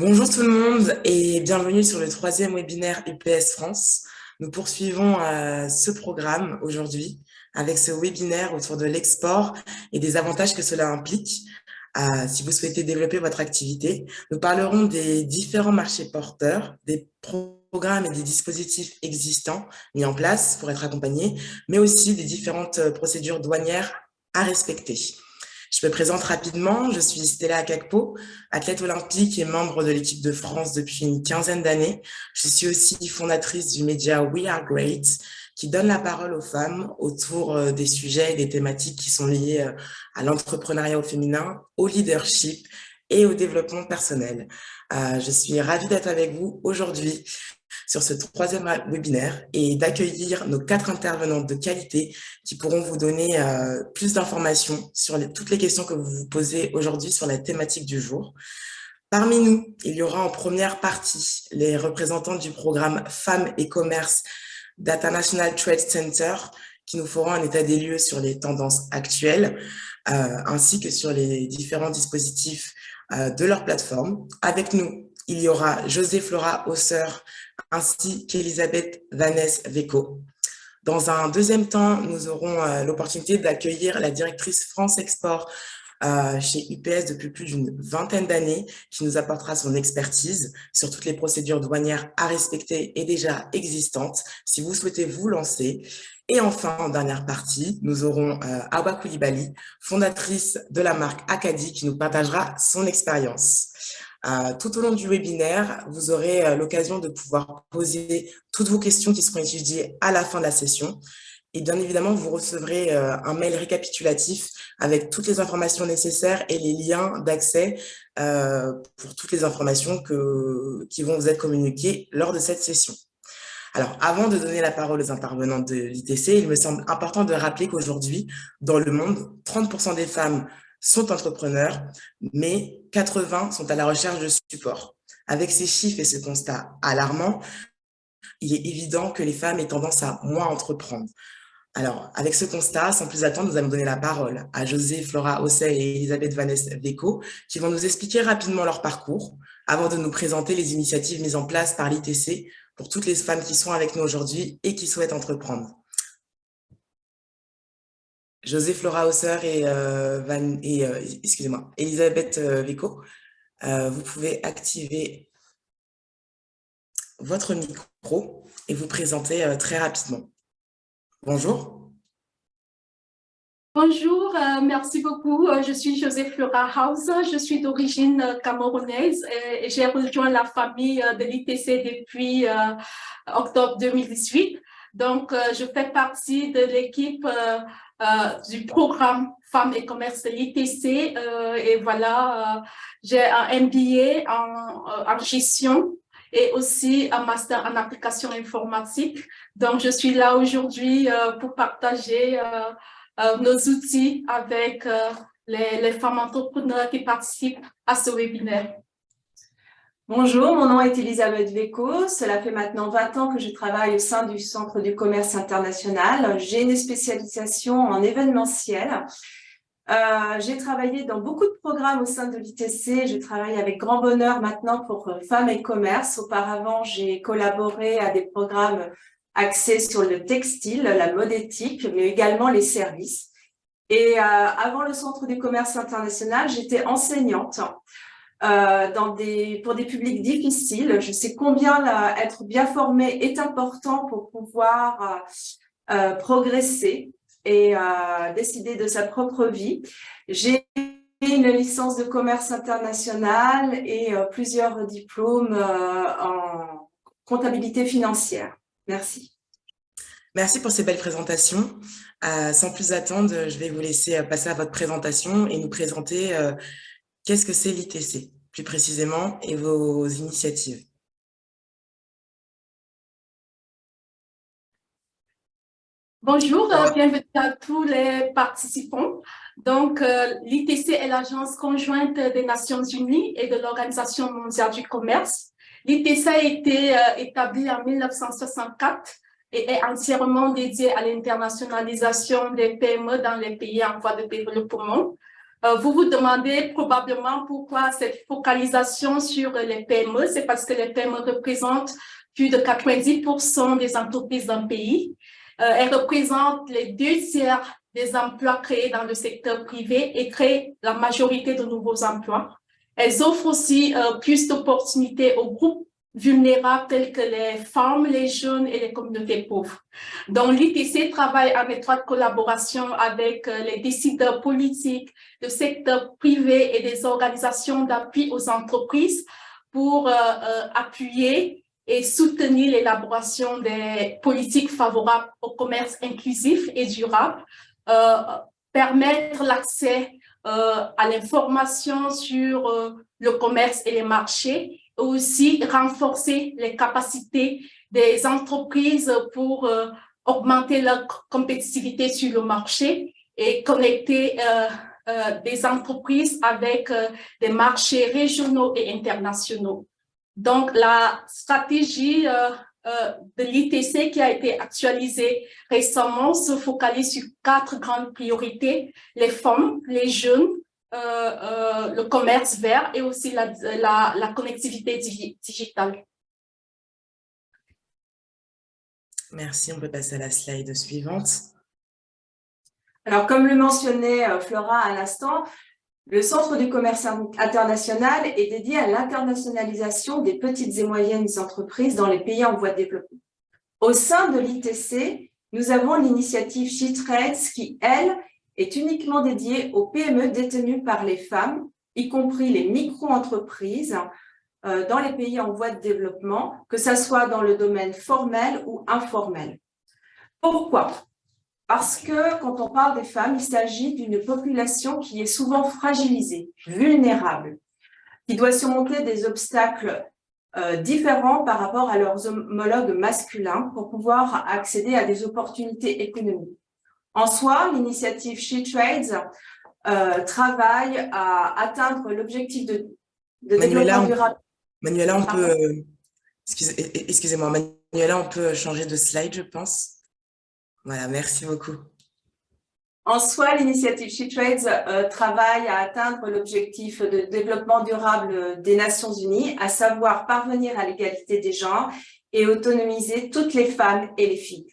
Bonjour tout le monde et bienvenue sur le troisième webinaire UPS France. Nous poursuivons ce programme aujourd'hui avec ce webinaire autour de l'export et des avantages que cela implique. Si vous souhaitez développer votre activité, nous parlerons des différents marchés porteurs, des programmes et des dispositifs existants mis en place pour être accompagnés, mais aussi des différentes procédures douanières à respecter. Je me présente rapidement, je suis Stella Akakpo, athlète olympique et membre de l'équipe de France depuis une quinzaine d'années. Je suis aussi fondatrice du média We Are Great, qui donne la parole aux femmes autour des sujets et des thématiques qui sont liés à l'entrepreneuriat au féminin, au leadership et au développement personnel. Je suis ravie d'être avec vous aujourd'hui sur ce troisième webinaire et d'accueillir nos 4 intervenantes de qualité qui pourront vous donner plus d'informations sur toutes les questions que vous vous posez aujourd'hui sur la thématique du jour. Parmi nous, il y aura en première partie les représentants du programme Femmes et Commerce d'International Trade Center qui nous feront un état des lieux sur les tendances actuelles ainsi que sur les différents dispositifs de leur plateforme. Avec nous, il y aura José Flora Hausser ainsi qu'Elisabeth Vanessa Veco. Dans un deuxième temps, nous aurons l'opportunité d'accueillir la directrice France Export chez UPS depuis plus d'une vingtaine d'années, qui nous apportera son expertise sur toutes les procédures douanières à respecter et déjà existantes, si vous souhaitez vous lancer. Et enfin, en dernière partie, nous aurons Awa Koulibaly, fondatrice de la marque Acadie, qui nous partagera son expérience. Tout au long du webinaire, vous aurez l'occasion de pouvoir poser toutes vos questions qui seront étudiées à la fin de la session. Et bien évidemment, vous recevrez un mail récapitulatif avec toutes les informations nécessaires et les liens d'accès pour toutes les informations qui vont vous être communiquées lors de cette session. Alors, avant de donner la parole aux intervenants de l'ITC, il me semble important de rappeler qu'aujourd'hui, dans le monde, 30% des femmes sont entrepreneurs, mais 80 sont à la recherche de support. Avec ces chiffres et ce constat alarmant, il est évident que les femmes aient tendance à moins entreprendre. Alors, avec ce constat, sans plus attendre, nous allons donner la parole à José Flora Hausser et Elisabeth Vanessa Veco, qui vont nous expliquer rapidement leur parcours, avant de nous présenter les initiatives mises en place par l'ITC pour toutes les femmes qui sont avec nous aujourd'hui et qui souhaitent entreprendre. José Flora Hausser et excusez-moi, Elisabeth Veco, vous pouvez activer votre micro et vous présenter très rapidement. Bonjour. Bonjour, merci beaucoup. Je suis José Flora Hauser, je suis d'origine camerounaise et j'ai rejoint la famille de l'ITC depuis octobre 2018. Donc, je fais partie de l'équipe du programme Femmes et Commerce de l'ITC et voilà, j'ai un MBA en gestion et aussi un master en application informatique. Donc, je suis là aujourd'hui pour partager nos outils avec les femmes entrepreneurs qui participent à ce webinaire. Bonjour, mon nom est Elisabeth Veco. Cela fait maintenant 20 ans que je travaille au sein du Centre du commerce international. J'ai une spécialisation en événementiel. J'ai travaillé dans beaucoup de programmes au sein de l'ITC. Je travaille avec grand bonheur maintenant pour Femmes et Commerce. Auparavant, j'ai collaboré à des programmes axés sur le textile, la mode éthique, mais également les services. Et avant le Centre du commerce international, j'étais enseignante pour des publics difficiles. Je sais combien être bien formé est important pour pouvoir progresser et décider de sa propre vie. J'ai une licence de commerce international et plusieurs diplômes en comptabilité financière. Merci. Merci pour ces belles présentations. Sans plus attendre, je vais vous laisser passer à votre présentation et nous présenter qu'est-ce que c'est l'ITC, plus précisément, et vos initiatives. Bonjour, bienvenue à tous les participants. Donc, l'ITC est l'agence conjointe des Nations Unies et de l'Organisation mondiale du commerce. L'ITC a été établie en 1964 et est entièrement dédiée à l'internationalisation des PME dans les pays en voie de développement. Vous vous demandez probablement pourquoi cette focalisation sur les PME. C'est parce que les PME représentent plus de 90% des entreprises d'un pays. Elles représentent les 2/3 des emplois créés dans le secteur privé et créent la majorité de nouveaux emplois. Elles offrent aussi plus d'opportunités aux groupes vulnérables tels que les femmes, les jeunes et les communautés pauvres. Donc, l'ITC travaille en étroite collaboration avec les décideurs politiques, le secteur privé et des organisations d'appui aux entreprises pour appuyer et soutenir l'élaboration des politiques favorables au commerce inclusif et durable, permettre l'accès à l'information sur le commerce et les marchés, et aussi renforcer les capacités des entreprises pour augmenter leur compétitivité sur le marché et connecter des entreprises avec des marchés régionaux et internationaux. Donc, la stratégie de l'ITC qui a été actualisée récemment se focalise sur 4 grandes priorités: les femmes, les jeunes, le commerce vert et aussi la connectivité digitale. Merci, on peut passer à la slide suivante. Alors, comme le mentionnait Flora à l'instant, le Centre du commerce international est dédié à l'internationalisation des petites et moyennes entreprises dans les pays en voie de développement. Au sein de l'ITC, nous avons l'initiative SheTrades qui, elle, est uniquement dédiée aux PME détenues par les femmes, y compris les micro-entreprises dans les pays en voie de développement, que ce soit dans le domaine formel ou informel. Pourquoi ? Parce que quand on parle des femmes, il s'agit d'une population qui est souvent fragilisée, vulnérable, qui doit surmonter des obstacles différents par rapport à leurs homologues masculins pour pouvoir accéder à des opportunités économiques. En soi, l'initiative SheTrades travaille à atteindre l'objectif de développement durable. Manuela, on peut, excusez-moi, Manuela, on peut changer de slide, je pense. Voilà, merci beaucoup. En soi, l'initiative SheTrades travaille à atteindre l'objectif de développement durable des Nations Unies, à savoir parvenir à l'égalité des genres et autonomiser toutes les femmes et les filles.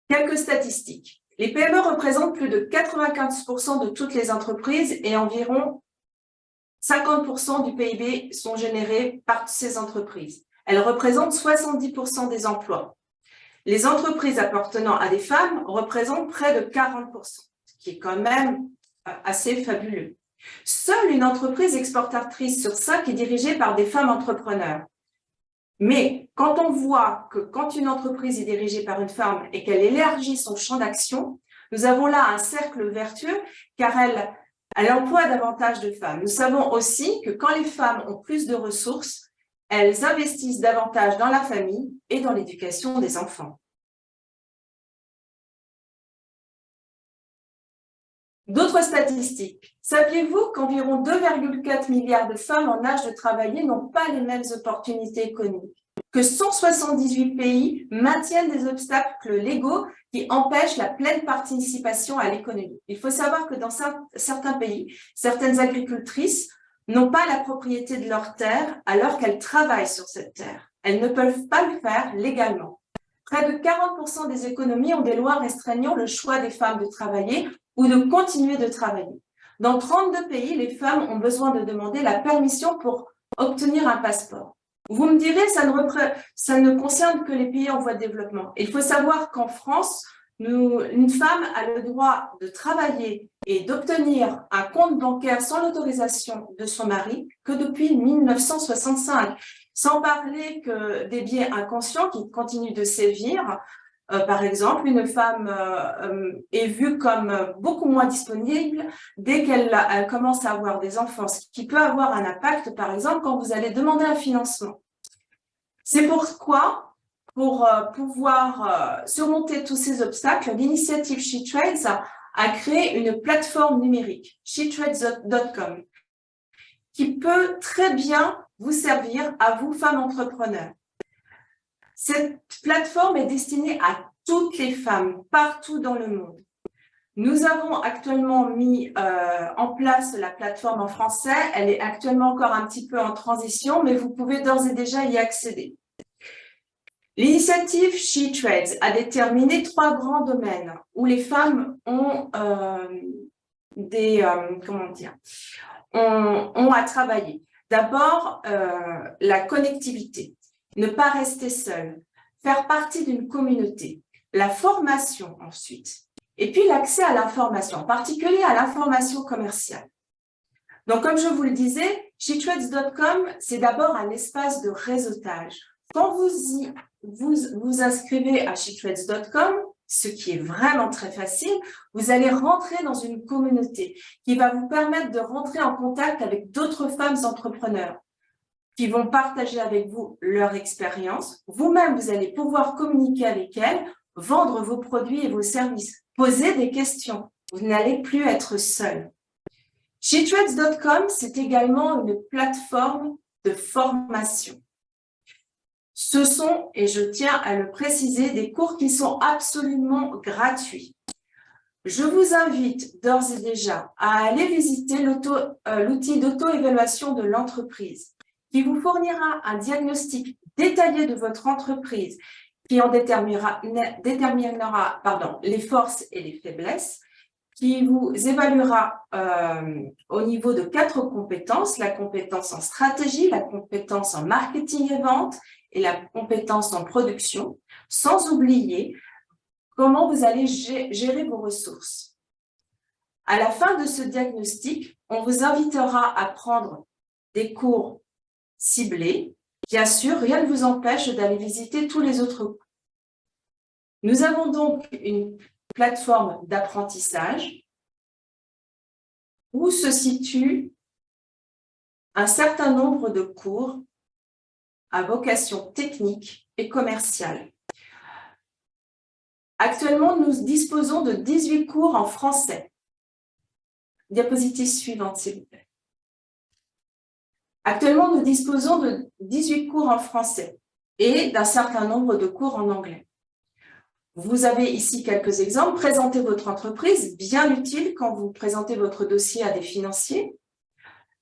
Quelques statistiques. Les PME représentent plus de 95% de toutes les entreprises et environ 50% du PIB sont générés par ces entreprises. Elles représentent 70% des emplois. Les entreprises appartenant à des femmes représentent près de 40%, ce qui est quand même assez fabuleux. Seule une entreprise exportatrice sur 5 est dirigée par des femmes entrepreneurs. Mais quand on voit que quand une entreprise est dirigée par une femme et qu'elle élargit son champ d'action, nous avons là un cercle vertueux car elle emploie davantage de femmes. Nous savons aussi que quand les femmes ont plus de ressources, elles investissent davantage dans la famille et dans l'éducation des enfants. D'autres statistiques. Saviez-vous qu'environ 2,4 milliards de femmes en âge de travailler n'ont pas les mêmes opportunités économiques? Que 178 pays maintiennent des obstacles légaux qui empêchent la pleine participation à l'économie. Il faut savoir que dans certains pays, certaines agricultrices n'ont pas la propriété de leur terre alors qu'elles travaillent sur cette terre. Elles ne peuvent pas le faire légalement. Près de 40% des économies ont des lois restreignant le choix des femmes de travailler ou de continuer de travailler. Dans 32 pays, les femmes ont besoin de demander la permission pour obtenir un passeport. Vous me direz, ça ne concerne que les pays en voie de développement. Il faut savoir qu'en France, une femme a le droit de travailler et d'obtenir un compte bancaire sans l'autorisation de son mari que depuis 1965. Sans parler que des biais inconscients qui continuent de sévir. Par exemple, une femme est vue comme beaucoup moins disponible dès qu'elle commence à avoir des enfants, ce qui peut avoir un impact, par exemple, quand vous allez demander un financement. C'est pourquoi, pour pouvoir surmonter tous ces obstacles, l'initiative SheTrades a créé une plateforme numérique, shetrades.com, qui peut très bien vous servir à vous, femmes entrepreneurs. Cette plateforme est destinée à toutes les femmes, partout dans le monde. Nous avons actuellement mis en place la plateforme en français. Elle est actuellement encore un petit peu en transition, mais vous pouvez d'ores et déjà y accéder. L'initiative SheTrades a déterminé 3 grands domaines où les femmes ont ont à travailler. D'abord, la connectivité, ne pas rester seule, faire partie d'une communauté, la formation ensuite, et puis l'accès à l'information, en particulier à l'information commerciale. Donc, comme je vous le disais, SheTrades.com, c'est d'abord un espace de réseautage. Quand vous inscrivez à SheTrades.com, ce qui est vraiment très facile, vous allez rentrer dans une communauté qui va vous permettre de rentrer en contact avec d'autres femmes entrepreneurs qui vont partager avec vous leur expérience. Vous-même, vous allez pouvoir communiquer avec elles, vendre vos produits et vos services, poser des questions. Vous n'allez plus être seul. SheTrades.com, c'est également une plateforme de formation. Ce sont, et je tiens à le préciser, des cours qui sont absolument gratuits. Je vous invite d'ores et déjà à aller visiter l'outil d'auto-évaluation de l'entreprise qui vous fournira un diagnostic détaillé de votre entreprise qui en déterminera les forces et les faiblesses, qui vous évaluera au niveau de 4 compétences, la compétence en stratégie, la compétence en marketing et vente et la compétence en production, sans oublier comment vous allez gérer vos ressources. À la fin de ce diagnostic, on vous invitera à prendre des cours ciblés. Bien sûr, rien ne vous empêche d'aller visiter tous les autres cours. Nous avons donc une plateforme d'apprentissage où se situe un certain nombre de cours à vocation technique et commerciale. Actuellement, nous disposons de 18 cours en français. Diapositive suivante, s'il vous plaît. Actuellement, nous disposons de 18 cours en français et d'un certain nombre de cours en anglais. Vous avez ici quelques exemples. Présentez votre entreprise, bien utile quand vous présentez votre dossier à des financiers.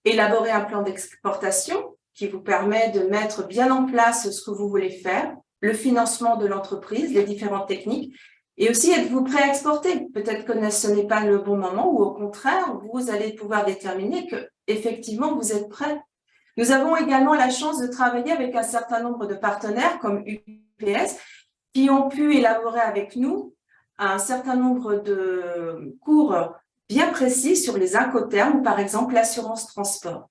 Élaborer un plan d'exportation qui vous permet de mettre bien en place ce que vous voulez faire, le financement de l'entreprise, les différentes techniques, et aussi êtes-vous prêt à exporter? Peut-être que ce n'est pas le bon moment ou au contraire, vous allez pouvoir déterminer que effectivement vous êtes prêt. Nous avons également la chance de travailler avec un certain nombre de partenaires comme UPS qui ont pu élaborer avec nous un certain nombre de cours bien précis sur les incoterms ou par exemple l'assurance transport.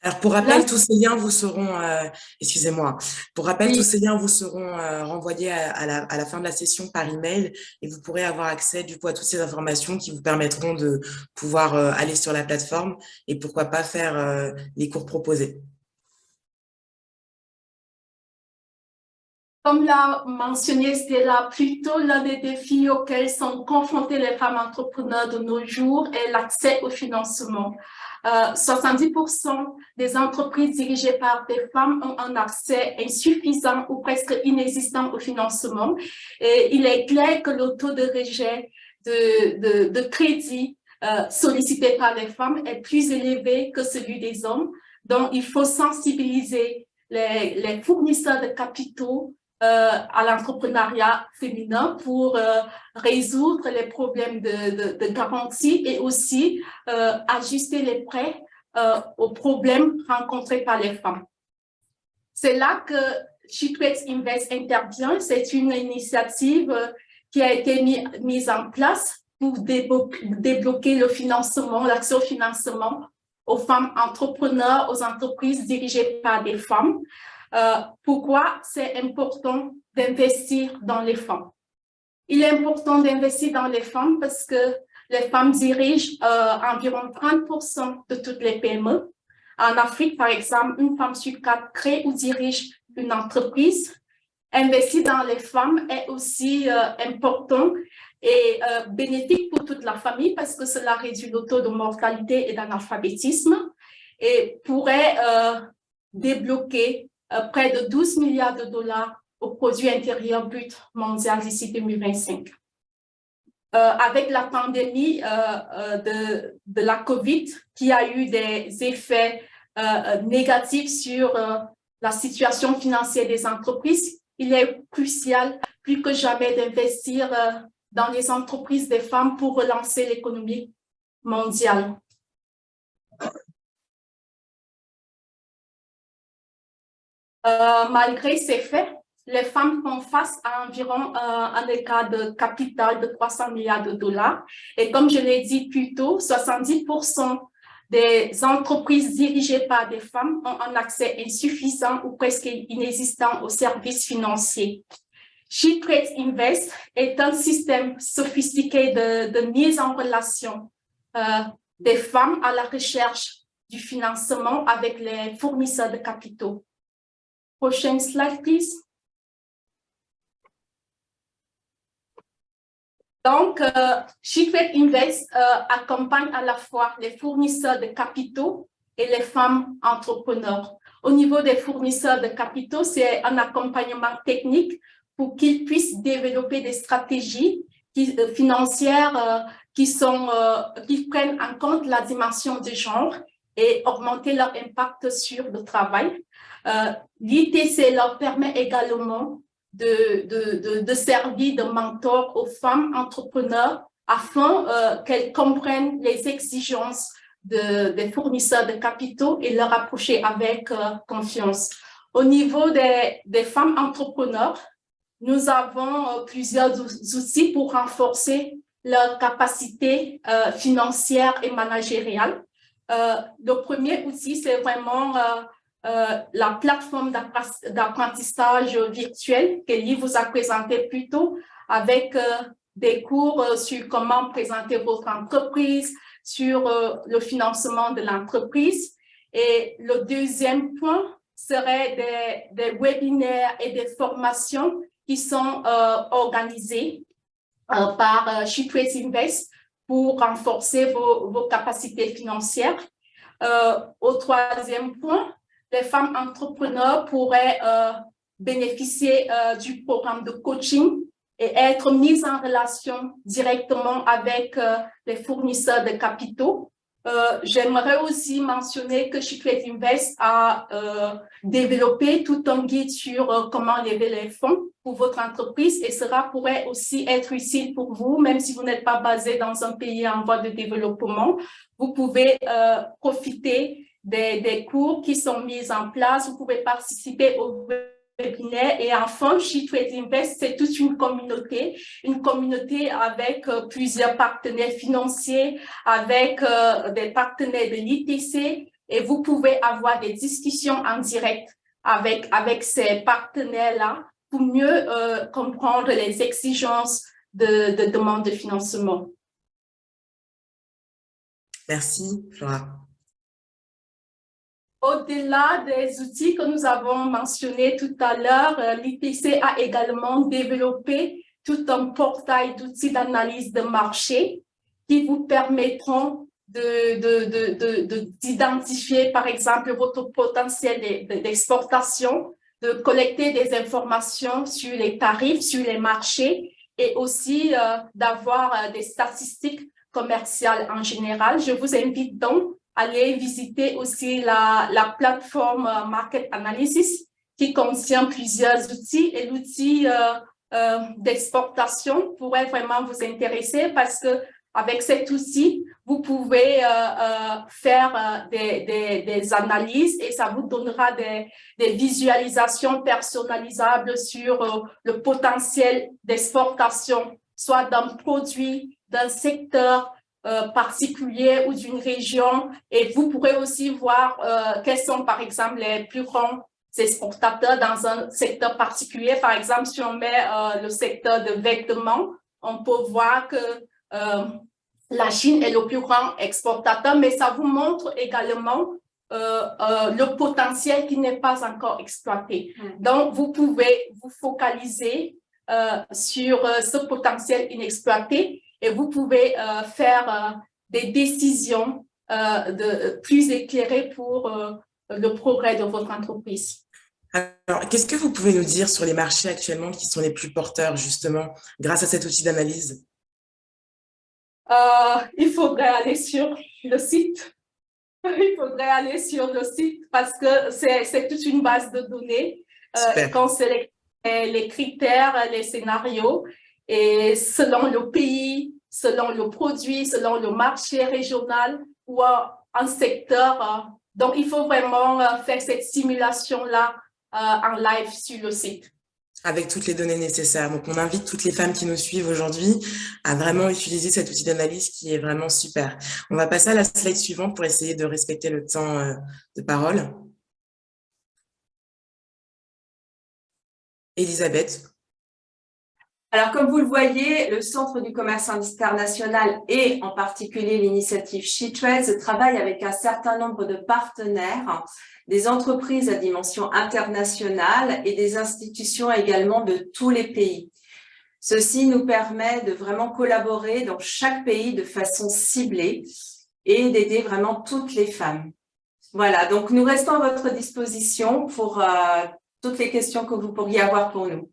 Alors, pour rappel, tous ces liens vous seront, excusez-moi, pour rappel, tous ces liens vous seront renvoyés à la fin de la session par email et vous pourrez avoir accès du coup à toutes ces informations qui vous permettront de pouvoir aller sur la plateforme et pourquoi pas faire les cours proposés. Comme l'a mentionné Stella, plutôt l'un des défis auxquels sont confrontées les femmes entrepreneurs de nos jours est l'accès au financement. 70% des entreprises dirigées par des femmes ont un accès insuffisant ou presque inexistant au financement. Et il est clair que le taux de rejet de crédit sollicité par les femmes est plus élevé que celui des hommes. Donc, il faut sensibiliser les fournisseurs de capitaux à l'entrepreneuriat féminin pour résoudre les problèmes de garantie et aussi ajuster les prêts aux problèmes rencontrés par les femmes. C'est là que SheTrades Invest intervient. C'est une initiative qui a été mise en place pour débloquer le financement, l'accès au financement aux femmes entrepreneurs, aux entreprises dirigées par des femmes. Pourquoi c'est important d'investir dans les femmes? Il est important d'investir dans les femmes parce que les femmes dirigent environ 30% de toutes les PME. En Afrique, par exemple, une femme sur 4 crée ou dirige une entreprise. Investir dans les femmes est aussi important et bénéfique pour toute la famille parce que cela réduit le taux de mortalité et d'analphabétisme et pourrait débloquer près de 12 milliards de dollars au produit intérieur brut mondial d'ici 2025. avec la pandémie de la COVID, qui a eu des effets négatifs sur la situation financière des entreprises, il est crucial, plus que jamais, d'investir dans les entreprises des femmes pour relancer l'économie mondiale. Malgré ces faits, les femmes font face à environ un écart de capital de 300 milliards de dollars. Et comme je l'ai dit plus tôt, 70% des entreprises dirigées par des femmes ont un accès insuffisant ou presque inexistant aux services financiers. SheTrades Invest est un système sophistiqué de mise en relation des femmes à la recherche du financement avec les fournisseurs de capitaux. Prochaine slide, please. Donc, SheTrades Invest accompagne à la fois les fournisseurs de capitaux et les femmes entrepreneurs. Au niveau des fournisseurs de capitaux, c'est un accompagnement technique pour qu'ils puissent développer des stratégies financières qui prennent en compte la dimension du genre et augmenter leur impact sur le travail. L'ITC leur permet également de servir de mentor aux femmes entrepreneurs afin qu'elles comprennent les exigences des fournisseurs de capitaux et leur approcher avec confiance. Au niveau des femmes entrepreneurs, nous avons plusieurs outils pour renforcer leur capacité financière et managériale. Le premier outil, c'est vraiment la plateforme d'apprentissage virtuel qu'Elie vous a présenté plus tôt avec des cours sur comment présenter votre entreprise, sur le financement de l'entreprise. Et le deuxième point serait des webinaires et des formations qui sont organisés par SheTrades Invest pour renforcer vos capacités financières. Au troisième point, les femmes entrepreneurs pourraient bénéficier du programme de coaching et être mises en relation directement avec les fournisseurs de capitaux. J'aimerais aussi mentionner que SheTrades Invest a développé tout un guide sur comment lever les fonds pour votre entreprise et cela pourrait aussi être utile pour vous, même si vous n'êtes pas basé dans un pays en voie de développement. Vous pouvez profiter des cours qui sont mis en place, vous pouvez participer au webinaire et enfin, SheTrades Invest, c'est toute une communauté avec plusieurs partenaires financiers, avec des partenaires de l'ITC et vous pouvez avoir des discussions en direct avec ces partenaires-là pour mieux comprendre les exigences de demande de financement. Merci, Flora. Au-delà des outils que nous avons mentionnés tout à l'heure, l'ITC a également développé tout un portail d'outils d'analyse de marché qui vous permettront d'identifier, par exemple, votre potentiel d'exportation, de collecter des informations sur les tarifs, sur les marchés et aussi d'avoir des statistiques commerciales en général. Je vous invite donc à aller visiter aussi la plateforme Market Analysis qui contient plusieurs outils et l'outil d'exportation pourrait vraiment vous intéresser parce que avec cet outil, vous pouvez faire des analyses et ça vous donnera des visualisations personnalisables sur le potentiel d'exportation, soit d'un produit, d'un secteur particulier ou d'une région. Et vous pourrez aussi voir quels sont, par exemple, les plus grands exportateurs dans un secteur particulier. Par exemple, si on met le secteur de vêtements, on peut voir que la Chine est le plus grand exportateur, mais ça vous montre également le potentiel qui n'est pas encore exploité. Donc, vous pouvez vous focaliser sur ce potentiel inexploité et vous pouvez faire des décisions plus éclairées pour le progrès de votre entreprise. Alors, qu'est-ce que vous pouvez nous dire sur les marchés actuellement qui sont les plus porteurs, justement, grâce à cet outil d'analyse? il faudrait aller sur le site. Il faudrait aller sur le site parce que c'est toute une base de données qu'on sélectionne les critères, les scénarios et selon le pays, selon le produit, selon le marché régional ou un secteur. Donc, il faut vraiment faire cette simulation-là en live sur le site. Avec toutes les données nécessaires. Donc, on invite toutes les femmes qui nous suivent aujourd'hui à vraiment utiliser cet outil d'analyse qui est vraiment super. On va passer à la slide suivante pour essayer de respecter le temps de parole. Elisabeth. Alors, comme vous le voyez, le Centre du commerce international et en particulier l'initiative SheTrades travaille avec un certain nombre de partenaires, des entreprises à dimension internationale et des institutions également de tous les pays. Ceci nous permet de vraiment collaborer dans chaque pays de façon ciblée et d'aider vraiment toutes les femmes. Voilà, donc nous restons à votre disposition pour toutes les questions que vous pourriez avoir pour nous.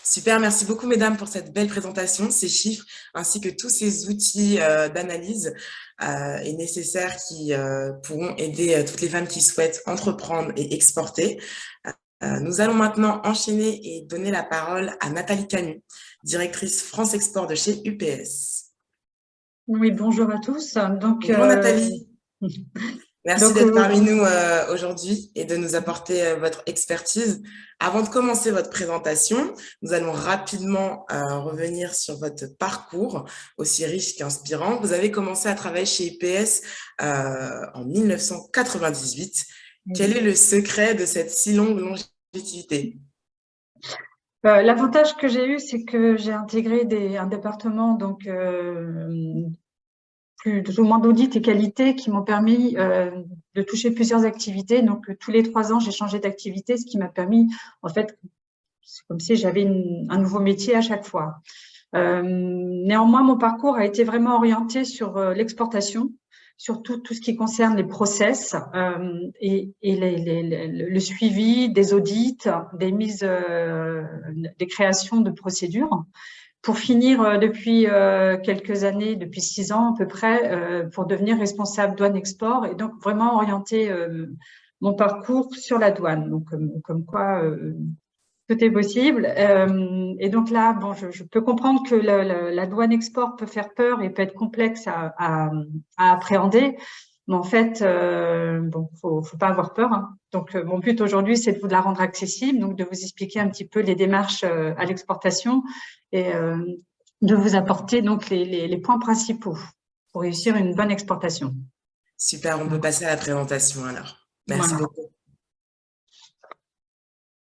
Super, merci beaucoup mesdames pour cette belle présentation, ces chiffres, ainsi que tous ces outils d'analyse et nécessaires qui pourront aider toutes les femmes qui souhaitent entreprendre et exporter. Nous allons maintenant enchaîner et donner la parole à Nathalie Camus, directrice France Export de chez UPS. Oui, bonjour à tous. Donc, bonjour Nathalie. Merci d'être parmi nous aujourd'hui et de nous apporter votre expertise. Avant de commencer votre présentation, nous allons rapidement revenir sur votre parcours aussi riche qu'inspirant. Vous avez commencé à travailler chez UPS en 1998. Quel est le secret de cette si longue longévité? L'avantage que j'ai eu, c'est que j'ai intégré un département donc plus ou moins d'audit et qualité qui m'ont permis de toucher plusieurs activités. Donc, tous les 3 ans, j'ai changé d'activité, ce qui m'a permis, en fait, c'est comme si j'avais un nouveau métier à chaque fois. Néanmoins, mon parcours a été vraiment orienté sur l'exportation, surtout tout ce qui concerne les process et le suivi des audits, des créations de procédures. Pour finir, depuis quelques années, depuis 6 ans à peu près, pour devenir responsable douane-export et donc vraiment orienter mon parcours sur la douane. Donc, comme quoi, tout est possible. Et donc là, bon, je peux comprendre que la douane-export peut faire peur et peut être complexe à appréhender. Mais en fait, bon, faut pas avoir peur, hein. Donc, mon but aujourd'hui, c'est de vous la rendre accessible, donc de vous expliquer un petit peu les démarches à l'exportation et de vous apporter donc les points principaux pour réussir une bonne exportation. Super, on peut passer à la présentation alors. Merci beaucoup.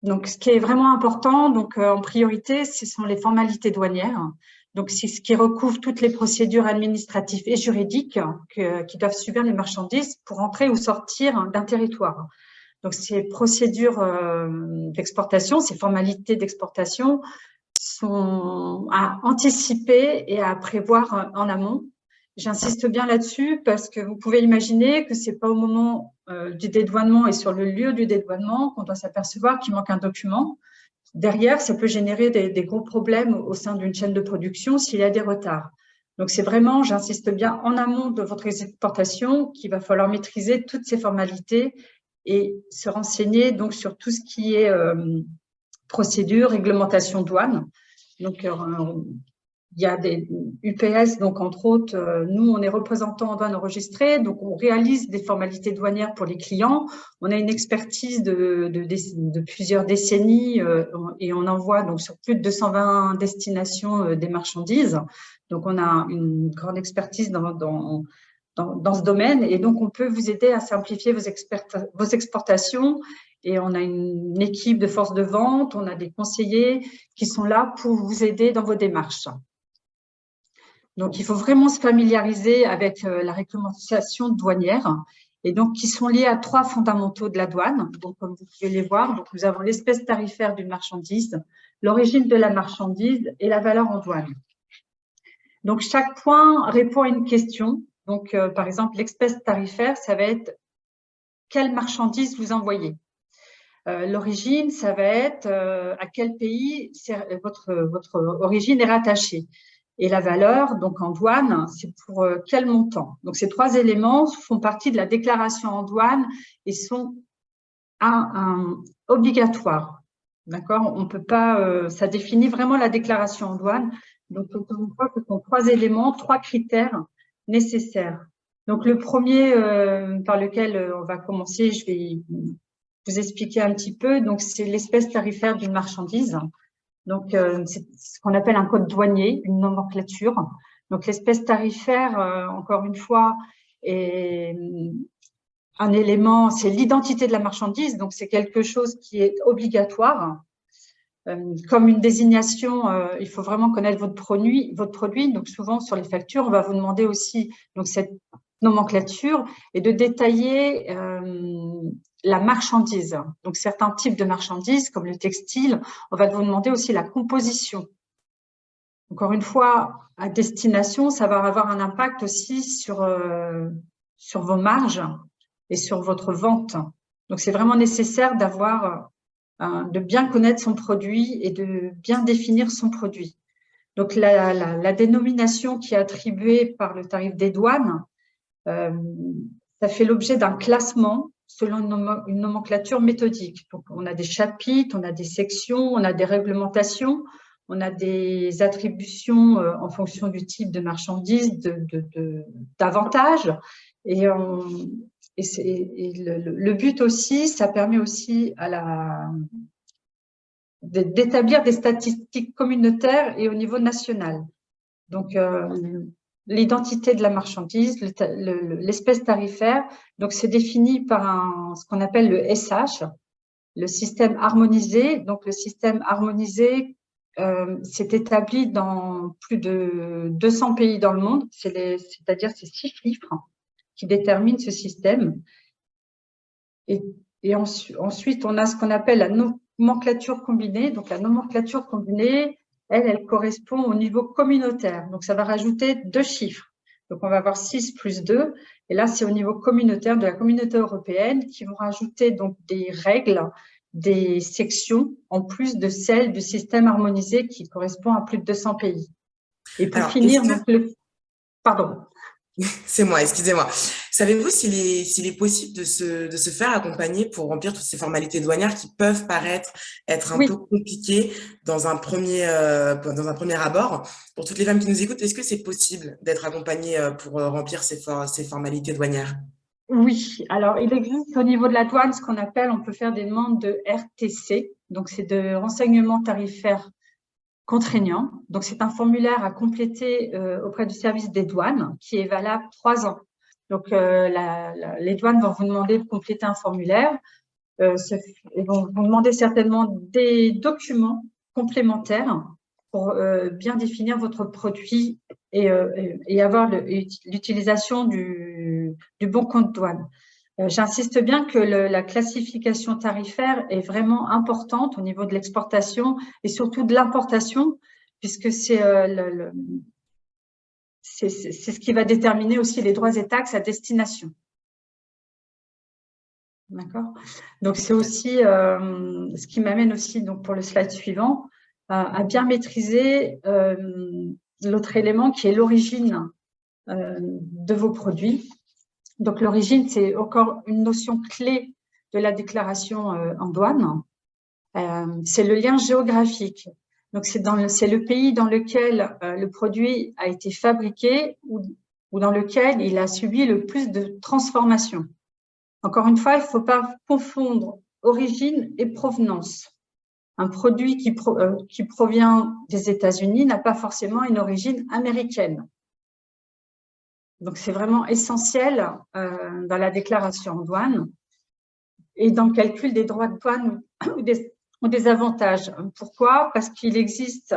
Donc, ce qui est vraiment important, donc en priorité, ce sont les formalités douanières. Donc, c'est ce qui recouvre toutes les procédures administratives et juridiques qui doivent subir les marchandises pour entrer ou sortir d'un territoire. Donc, ces procédures d'exportation, ces formalités d'exportation sont à anticiper et à prévoir en amont. J'insiste bien là-dessus parce que vous pouvez imaginer que c'est pas au moment du dédouanement et sur le lieu du dédouanement qu'on doit s'apercevoir qu'il manque un document. Derrière, ça peut générer des gros problèmes au sein d'une chaîne de production s'il y a des retards. Donc, c'est vraiment, j'insiste bien, en amont de votre exportation qu'il va falloir maîtriser toutes ces formalités et se renseigner donc sur tout ce qui est procédure, réglementation douane. Donc, il y a des UPS, donc entre autres, nous, on est représentants en douane enregistrés, donc on réalise des formalités douanières pour les clients. On a une expertise de plusieurs décennies et on envoie donc sur plus de 220 destinations des marchandises. Donc, on a une grande expertise dans ce domaine et donc on peut vous aider à simplifier vos exportations. Et on a une équipe de force de vente, on a des conseillers qui sont là pour vous aider dans vos démarches. Donc, il faut vraiment se familiariser avec la réglementation douanière et donc qui sont liés à 3 fondamentaux de la douane. Donc, comme vous pouvez les voir, donc nous avons l'espèce tarifaire d'une marchandise, l'origine de la marchandise et la valeur en douane. Donc, chaque point répond à une question. Donc, par exemple, l'espèce tarifaire, ça va être quelle marchandise vous envoyez. L'origine, ça va être à quel pays votre origine est rattachée. Et la valeur, donc en douane, c'est pour quel montant? Donc, ces 3 éléments font partie de la déclaration en douane et sont obligatoires. D'accord? On peut pas, ça définit vraiment la déclaration en douane. Donc, encore une fois, ce sont 3 éléments, 3 critères nécessaires. Donc, le premier par lequel on va commencer, je vais vous expliquer un petit peu. Donc, c'est l'espèce tarifaire d'une marchandise. Donc, c'est ce qu'on appelle un code douanier, une nomenclature. Donc, l'espèce tarifaire, encore une fois, est un élément, c'est l'identité de la marchandise. Donc, c'est quelque chose qui est obligatoire. Comme une désignation, il faut vraiment connaître votre produit. Donc, souvent, sur les factures, on va vous demander aussi donc, cette nomenclature et de détailler la marchandise. Donc, certains types de marchandises, comme le textile, on va vous demander aussi la composition. Encore une fois, à destination, ça va avoir un impact aussi sur vos marges et sur votre vente. Donc, c'est vraiment nécessaire de bien connaître son produit et de bien définir son produit. Donc, la dénomination qui est attribuée par le tarif des douanes, ça fait l'objet d'un classement selon une nomenclature méthodique. Donc, on a des chapitres, on a des sections, on a des réglementations, on a des attributions en fonction du type de marchandise, d'avantages. Et le but aussi, ça permet aussi d'établir des statistiques communautaires et au niveau national. Donc, l'identité de la marchandise, l'espèce tarifaire, donc c'est défini par ce qu'on appelle le SH, le système harmonisé. Donc, le système harmonisé s'est établi dans plus de 200 pays dans le monde, c'est-à-dire c'est 6 chiffres qui déterminent ce système. Et ensuite, on a ce qu'on appelle la nomenclature combinée. Donc, la nomenclature combinée, elle correspond au niveau communautaire. Donc, ça va rajouter 2 chiffres. Donc, on va avoir 6 plus 2. Et là, c'est au niveau communautaire de la communauté européenne qui vont rajouter donc des règles, des sections, en plus de celles du système harmonisé qui correspond à plus de 200 pays. Et pour finir, donc pardon. C'est moi, excusez-moi. Savez-vous s'il est possible de se faire accompagner pour remplir toutes ces formalités douanières qui peuvent paraître être un peu compliquées dans un premier abord? Pour toutes les femmes qui nous écoutent, est-ce que c'est possible d'être accompagnée pour remplir ces formalités douanières? Oui, alors il existe au niveau de la douane ce qu'on appelle, on peut faire des demandes de RTC, donc c'est de renseignements tarifaires contraignant. Donc, c'est un formulaire à compléter auprès du service des douanes qui est valable 3 ans. Donc, les douanes vont vous demander de compléter un formulaire. Ils vont vous demander certainement des documents complémentaires pour bien définir votre produit et avoir l'utilisation du bon compte douane. J'insiste bien que la classification tarifaire est vraiment importante au niveau de l'exportation et surtout de l'importation, puisque c'est ce qui va déterminer aussi les droits et taxes à destination. D'accord? Donc, c'est aussi ce qui m'amène aussi, donc, pour le slide suivant, à bien maîtriser l'autre élément qui est l'origine de vos produits. Donc, l'origine, c'est encore une notion clé de la déclaration en douane. C'est le lien géographique. Donc, c'est le pays dans lequel le produit a été fabriqué ou dans lequel il a subi le plus de transformations. Encore une fois, il ne faut pas confondre origine et provenance. Un produit qui provient des États-Unis n'a pas forcément une origine américaine. Donc, c'est vraiment essentiel dans la déclaration en douane et dans le calcul des droits de douane ou des avantages. Pourquoi? Parce qu'il existe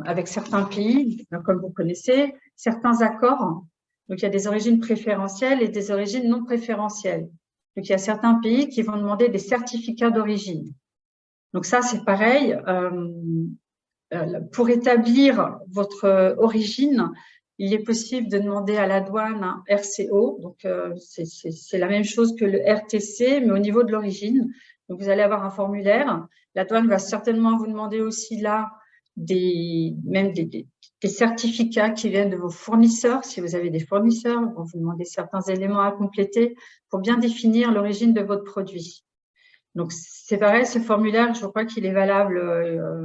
avec certains pays, comme vous connaissez, certains accords. Donc, il y a des origines préférentielles et des origines non préférentielles. Donc, il y a certains pays qui vont demander des certificats d'origine. Donc, ça, c'est pareil. Pour établir votre origine, il est possible de demander à la douane un RCO. Donc, c'est la même chose que le RTC, mais au niveau de l'origine. Donc, vous allez avoir un formulaire. La douane va certainement vous demander aussi là même des certificats qui viennent de vos fournisseurs. Si vous avez des fournisseurs, ils vont vous demander certains éléments à compléter pour bien définir l'origine de votre produit. Donc, c'est pareil, ce formulaire, je crois qu'il est valable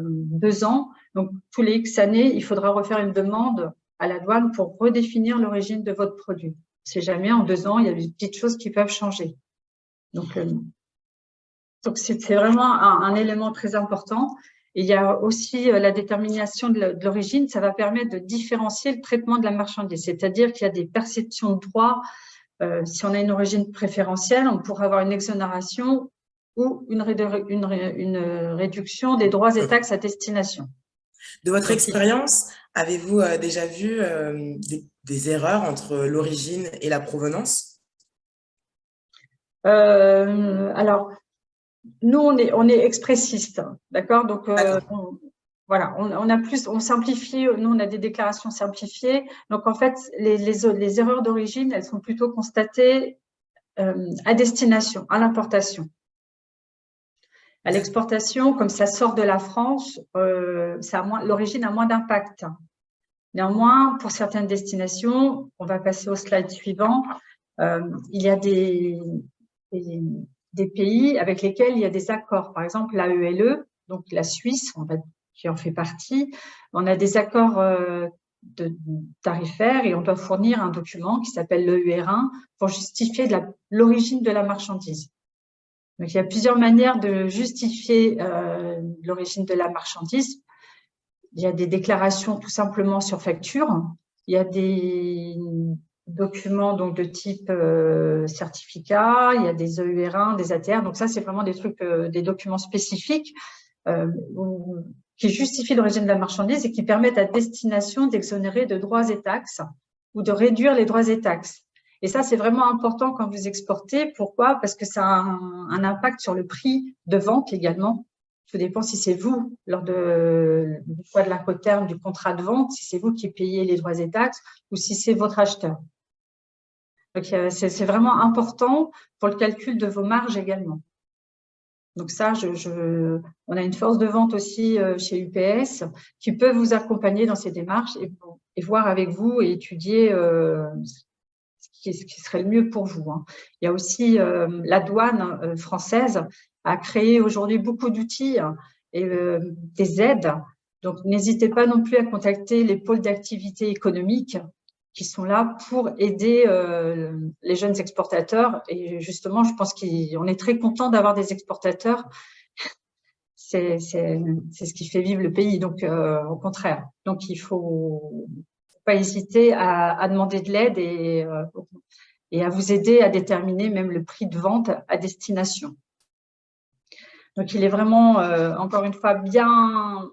2 ans. Donc, tous les X années, il faudra refaire une demande à la douane pour redéfinir l'origine de votre produit. On ne sait jamais, en 2 ans, il y a des petites choses qui peuvent changer. Donc c'est vraiment un élément très important. Et il y a aussi la détermination de l'origine. Ça va permettre de différencier le traitement de la marchandise. C'est-à-dire qu'il y a des perceptions de droit. Si on a une origine préférentielle, on pourra avoir une exonération ou une réduction des droits et taxes à destination. De votre expérience, avez-vous déjà vu des erreurs entre l'origine et la provenance? Alors, nous, on est expressistes, d'accord? Donc, voilà, on simplifie, nous, on a des déclarations simplifiées. Donc, en fait, les erreurs d'origine, elles sont plutôt constatées à destination, à l'importation. À l'exportation, comme ça sort de la France, l'origine a moins d'impact. Néanmoins, pour certaines destinations, on va passer au slide suivant, il y a des pays avec lesquels il y a des accords. Par exemple, l'AELE, donc la Suisse, qui en fait partie, on a des accords tarifaires et on doit fournir un document qui s'appelle l'EUR1 pour justifier l'origine de la marchandise. Donc, il y a plusieurs manières de justifier l'origine de la marchandise. Il y a des déclarations tout simplement sur facture. Il y a des documents donc de type certificat. Il y a des EUR1, des ATR. Donc, ça, c'est vraiment des trucs, des documents spécifiques qui justifient l'origine de la marchandise et qui permettent à destination d'exonérer de droits et taxes ou de réduire les droits et taxes. Et ça, c'est vraiment important quand vous exportez. Pourquoi? Parce que ça a un impact sur le prix de vente également. Tout dépend si c'est vous, lors du choix de l'incoterm du contrat de vente, si c'est vous qui payez les droits et taxes ou si c'est votre acheteur. Donc, c'est vraiment important pour le calcul de vos marges également. Donc ça, on a une force de vente aussi chez UPS qui peut vous accompagner dans ces démarches et voir avec vous et étudier ce qui serait le mieux pour vous. Il y a aussi la douane française a créé aujourd'hui beaucoup d'outils et des aides. Donc, n'hésitez pas non plus à contacter les pôles d'activité économique qui sont là pour aider les jeunes exportateurs. Et justement, je pense qu'on est très content d'avoir des exportateurs. C'est ce qui fait vivre le pays, donc au contraire. Donc, il faut pas hésiter à demander de l'aide et à vous aider à déterminer même le prix de vente à destination. Donc, il est vraiment, encore une fois, bien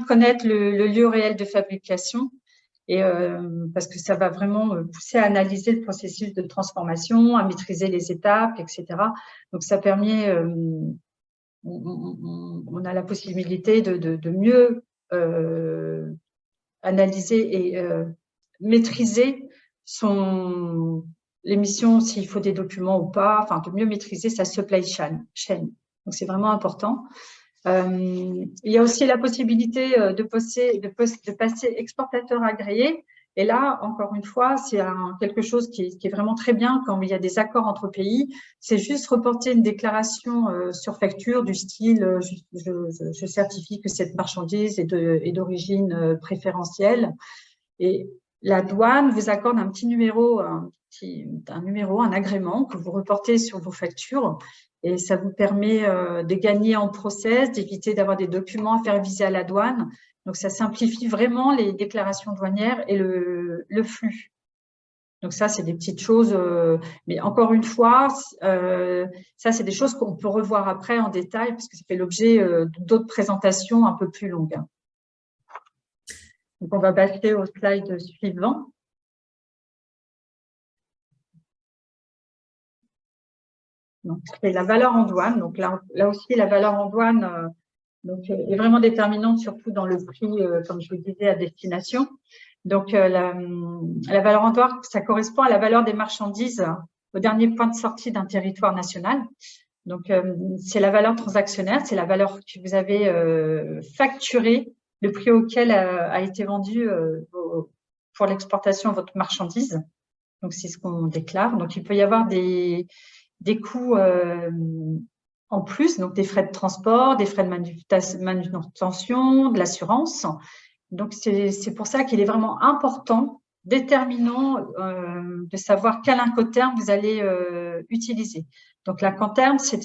connaître le lieu réel de fabrication et parce que ça va vraiment pousser à analyser le processus de transformation, à maîtriser les étapes, etc. Donc, ça permet, on a la possibilité de mieux analyser et maîtriser l'émission, s'il faut des documents ou pas, enfin, de mieux maîtriser sa supply chain. Donc, c'est vraiment important. Il y a aussi la possibilité de passer exportateur agréé. Et là, encore une fois, c'est quelque chose qui est vraiment très bien quand il y a des accords entre pays. C'est juste reporter une déclaration sur facture du style je certifie que cette marchandise est d'origine préférentielle. Et la douane vous accorde un petit numéro, un agrément que vous reportez sur vos factures. Et ça vous permet de gagner en process, d'éviter d'avoir des documents à faire viser à la douane. Donc, ça simplifie vraiment les déclarations douanières et le flux. Donc, ça, c'est des petites choses. Mais encore une fois, ça, c'est des choses qu'on peut revoir après en détail parce que ça fait l'objet d'autres présentations un peu plus longues. Donc, on va passer au slide suivant. Donc, c'est la valeur en douane. Donc, là aussi, la valeur en douane est vraiment déterminante, surtout dans le prix, comme je vous disais, à destination. Donc, la valeur en douane, ça correspond à la valeur des marchandises au dernier point de sortie d'un territoire national. Donc, c'est la valeur transactionnaire, c'est la valeur que vous avez facturée le prix auquel a été vendu pour l'exportation votre marchandise. Donc, c'est ce qu'on déclare. Donc, il peut y avoir des coûts en plus, donc des frais de transport, des frais de manutention, de l'assurance. Donc, c'est pour ça qu'il est vraiment important, déterminant de savoir quel Incoterm vous allez utiliser. Donc, l'Incoterm, ça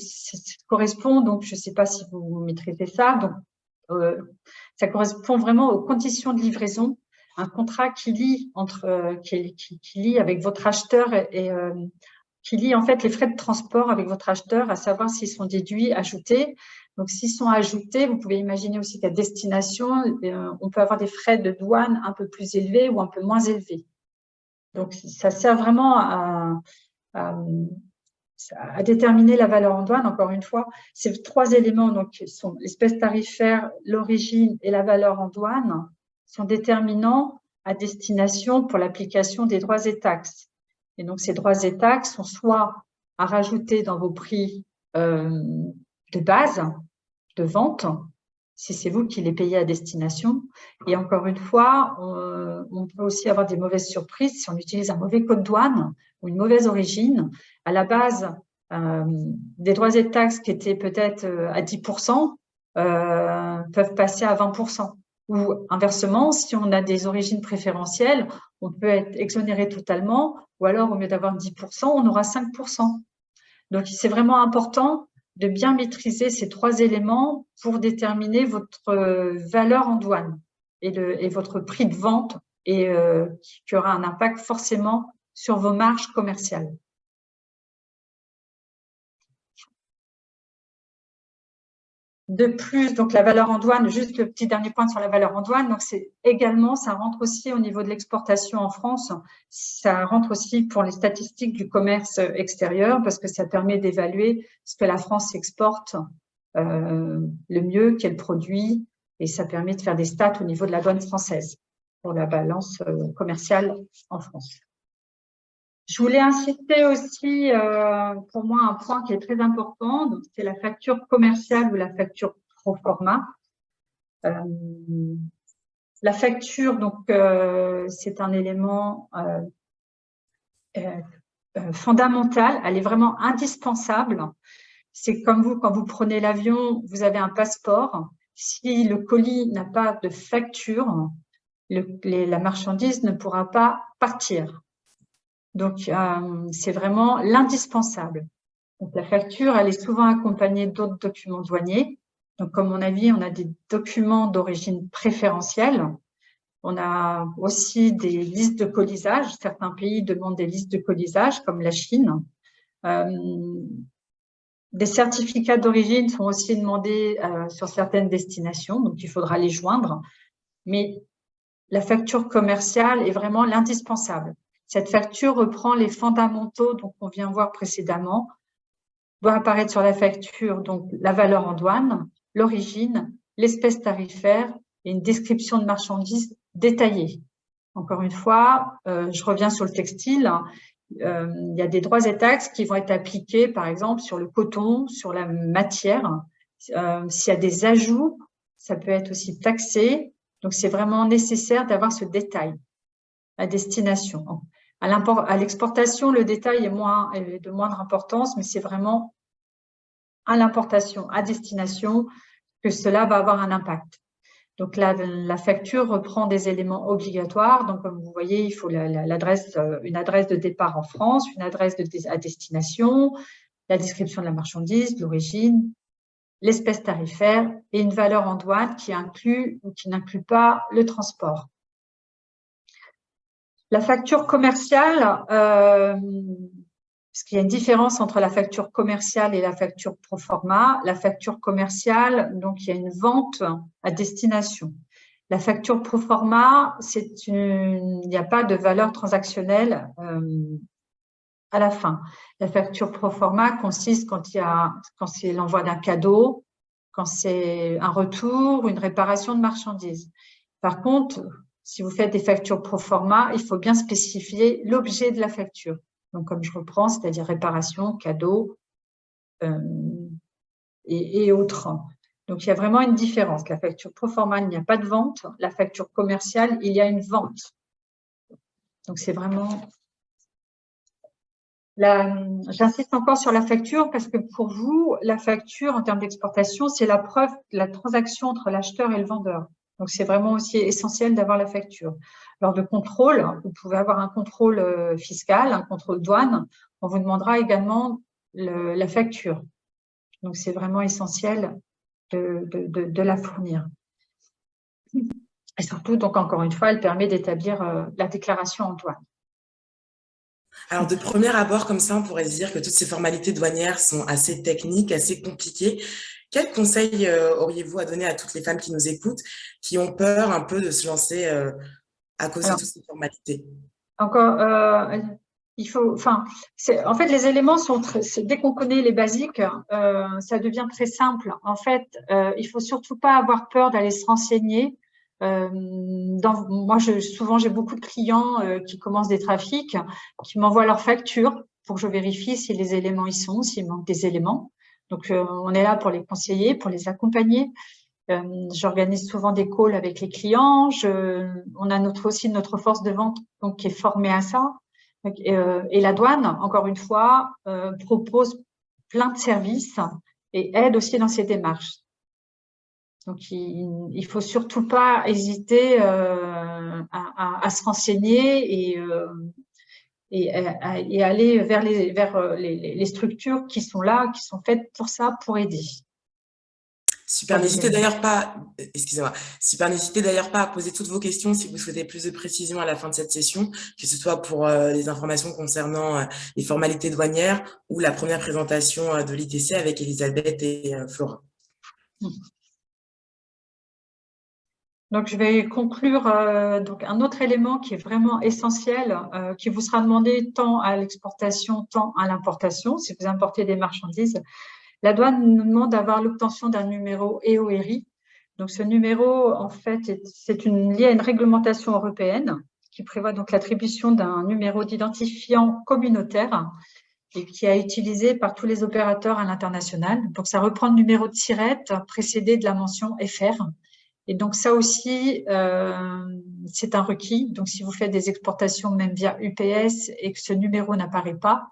correspond, donc je ne sais pas si vous maîtrisez ça, donc ça correspond vraiment aux conditions de livraison, un contrat qui lie qui lie avec votre acheteur et qui lie en fait les frais de transport avec votre acheteur, à savoir s'ils sont déduits, ajoutés. Donc, s'ils sont ajoutés, vous pouvez imaginer aussi qu'à destination, on peut avoir des frais de douane un peu plus élevés ou un peu moins élevés. Donc, ça sert vraiment à déterminer la valeur en douane. Encore une fois, ces trois éléments, donc, sont l'espèce tarifaire, l'origine et la valeur en douane, sont déterminants à destination pour l'application des droits et taxes. Et donc, ces droits et taxes sont soit à rajouter dans vos prix de base, de vente, si c'est vous qui les payez à destination. Et encore une fois, on peut aussi avoir des mauvaises surprises si on utilise un mauvais code douane ou une mauvaise origine. À la base, des droits et taxes qui étaient peut-être à 10% peuvent passer à 20%. Ou inversement, si on a des origines préférentielles, on peut être exonéré totalement, ou alors au lieu d'avoir 10%, on aura 5%. Donc, c'est vraiment important de bien maîtriser ces trois éléments pour déterminer votre valeur en douane et votre prix de vente, et qui aura un impact forcément sur vos marges commerciales. De plus, donc la valeur en douane, juste le petit dernier point sur la valeur en douane, donc c'est également, ça rentre aussi au niveau de l'exportation en France, ça rentre aussi pour les statistiques du commerce extérieur, parce que ça permet d'évaluer ce que la France exporte le mieux, quel produit, et ça permet de faire des stats au niveau de la douane française pour la balance commerciale en France. Je voulais insister aussi, pour moi, un point qui est très important, c'est la facture commerciale ou la facture pro forma. La facture, donc, c'est un élément fondamental, elle est vraiment indispensable. C'est comme vous, quand vous prenez l'avion, vous avez un passeport. Si le colis n'a pas de facture, la marchandise ne pourra pas partir. Donc, c'est vraiment l'indispensable. Donc, la facture, elle est souvent accompagnée d'autres documents douaniers. Donc, comme on a vu, on a des documents d'origine préférentielle. On a aussi des listes de colisage. Certains pays demandent des listes de colisage, comme la Chine. Des certificats d'origine sont aussi demandés sur certaines destinations, donc il faudra les joindre. Mais la facture commerciale est vraiment l'indispensable. Cette facture reprend les fondamentaux dont on vient voir précédemment. Doit apparaître sur la facture donc la valeur en douane, l'origine, l'espèce tarifaire et une description de marchandise détaillée. Encore une fois, je reviens sur le textile. Il y a des droits et taxes qui vont être appliqués, par exemple, sur le coton, sur la matière. S'il y a des ajouts, ça peut être aussi taxé. Donc, c'est vraiment nécessaire d'avoir ce détail à destination. À l'exportation, le détail est de moindre importance, mais c'est vraiment à l'importation, à destination, que cela va avoir un impact. Donc, la facture reprend des éléments obligatoires. Donc, comme vous voyez, il faut une adresse de départ en France, une adresse à destination, la description de la marchandise, l'origine, l'espèce tarifaire et une valeur en douane qui inclut ou qui n'inclut pas le transport. La facture commerciale, parce qu'il y a une différence entre la facture commerciale et la facture pro forma. La facture commerciale, donc il y a une vente à destination. La facture pro forma, il n'y a pas de valeur transactionnelle à la fin. La facture pro forma consiste quand c'est l'envoi d'un cadeau, quand c'est un retour ou une réparation de marchandises. Par contre, si vous faites des factures pro forma, il faut bien spécifier l'objet de la facture. Donc, comme je reprends, c'est-à-dire réparation, cadeau et autres. Donc, il y a vraiment une différence. La facture proforma, il n'y a pas de vente. La facture commerciale, il y a une vente. Donc, c'est vraiment… J'insiste encore sur la facture parce que pour vous, la facture en termes d'exportation, c'est la preuve de la transaction entre l'acheteur et le vendeur. Donc, c'est vraiment aussi essentiel d'avoir la facture. Lors de contrôle, vous pouvez avoir un contrôle fiscal, un contrôle douane. On vous demandera également la facture. Donc, c'est vraiment essentiel de la fournir. Et surtout, donc encore une fois, elle permet d'établir la déclaration en douane. Alors, de premier abord, comme ça, on pourrait se dire que toutes ces formalités douanières sont assez techniques, assez compliquées. Quels conseils auriez-vous à donner à toutes les femmes qui nous écoutent, qui ont peur un peu de se lancer à cause de toutes ces formalités? Encore, il faut, enfin, en fait, les éléments sont dès qu'on connaît les basiques, ça devient très simple. En fait, il faut surtout pas avoir peur d'aller se renseigner. Moi, souvent, j'ai beaucoup de clients qui commencent des trafics, qui m'envoient leurs factures pour que je vérifie si les éléments y sont, s'il manque des éléments. Donc, on est là pour les conseiller, pour les accompagner. J'organise souvent des calls avec les clients. On a aussi notre force de vente donc, qui est formée à ça. Et la douane, encore une fois, propose plein de services et aide aussi dans ces démarches. Donc, il faut surtout pas hésiter à se renseigner et aller vers les structures qui sont là, qui sont faites pour ça, pour aider. Super, n'hésitez d'ailleurs pas, excusez-moi, super, n'hésitez d'ailleurs pas à poser toutes vos questions si vous souhaitez plus de précision à la fin de cette session, que ce soit pour les informations concernant les formalités douanières ou la première présentation de l'ITC avec Elisabeth et Flora. Donc, je vais conclure donc un autre élément qui est vraiment essentiel, qui vous sera demandé tant à l'exportation, tant à l'importation, si vous importez des marchandises. La douane nous demande d'avoir l'obtention d'un numéro EORI. Donc, ce numéro, en fait, c'est lié à une réglementation européenne qui prévoit donc l'attribution d'un numéro d'identifiant communautaire et qui est utilisé par tous les opérateurs à l'international. Donc, ça reprend le numéro de SIRET précédé de la mention FR. Et donc, ça aussi, c'est un requis. Donc, si vous faites des exportations même via UPS et que ce numéro n'apparaît pas,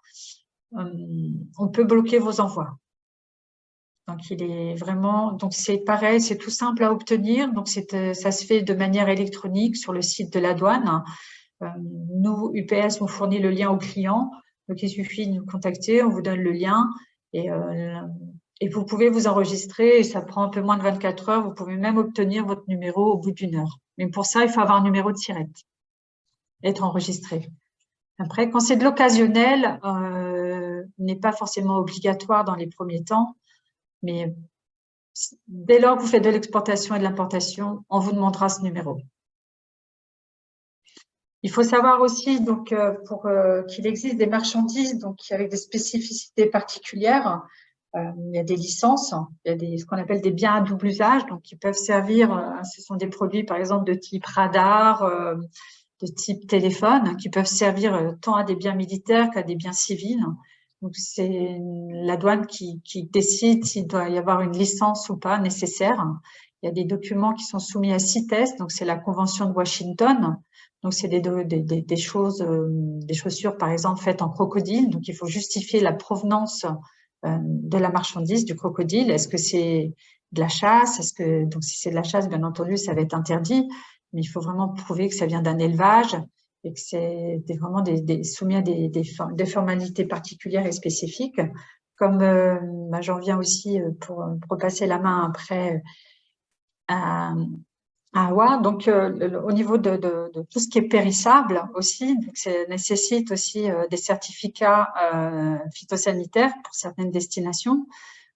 on peut bloquer vos envois. Donc, il est vraiment, donc c'est pareil, c'est tout simple à obtenir. Donc, ça se fait de manière électronique sur le site de la douane. Nous, UPS, on fournit le lien au client. Donc, il suffit de nous contacter, on vous donne le lien et vous pouvez vous enregistrer et ça prend un peu moins de 24 heures. Vous pouvez même obtenir votre numéro au bout d'1 heure. Mais pour ça, il faut avoir un numéro de SIRET, être enregistré. Après, quand c'est de l'occasionnel, n'est pas forcément obligatoire dans les premiers temps. Mais dès lors que vous faites de l'exportation et de l'importation, on vous demandera ce numéro. Il faut savoir aussi donc, qu'il existe des marchandises donc, avec des spécificités particulières. Il y a des licences, il y a ce qu'on appelle des biens à double usage, donc qui peuvent servir, ce sont des produits par exemple de type radar, de type téléphone, qui peuvent servir tant à des biens militaires qu'à des biens civils. Donc, c'est la douane qui décide s'il doit y avoir une licence ou pas nécessaire. Il y a des documents qui sont soumis à CITES, donc c'est la Convention de Washington. Donc, c'est des chaussures, par exemple, faites en crocodile. Donc, il faut justifier la provenance de la marchandise, du crocodile. Est-ce que c'est de la chasse? Donc, si c'est de la chasse, bien entendu, ça va être interdit. Mais il faut vraiment prouver que ça vient d'un élevage et que c'est vraiment soumis à des formalités particulières et spécifiques. Comme j'en viens aussi pour passer la main après à Awa. Donc, au niveau de tout ce qui est périssable aussi, donc ça nécessite aussi des certificats phytosanitaires pour certaines destinations.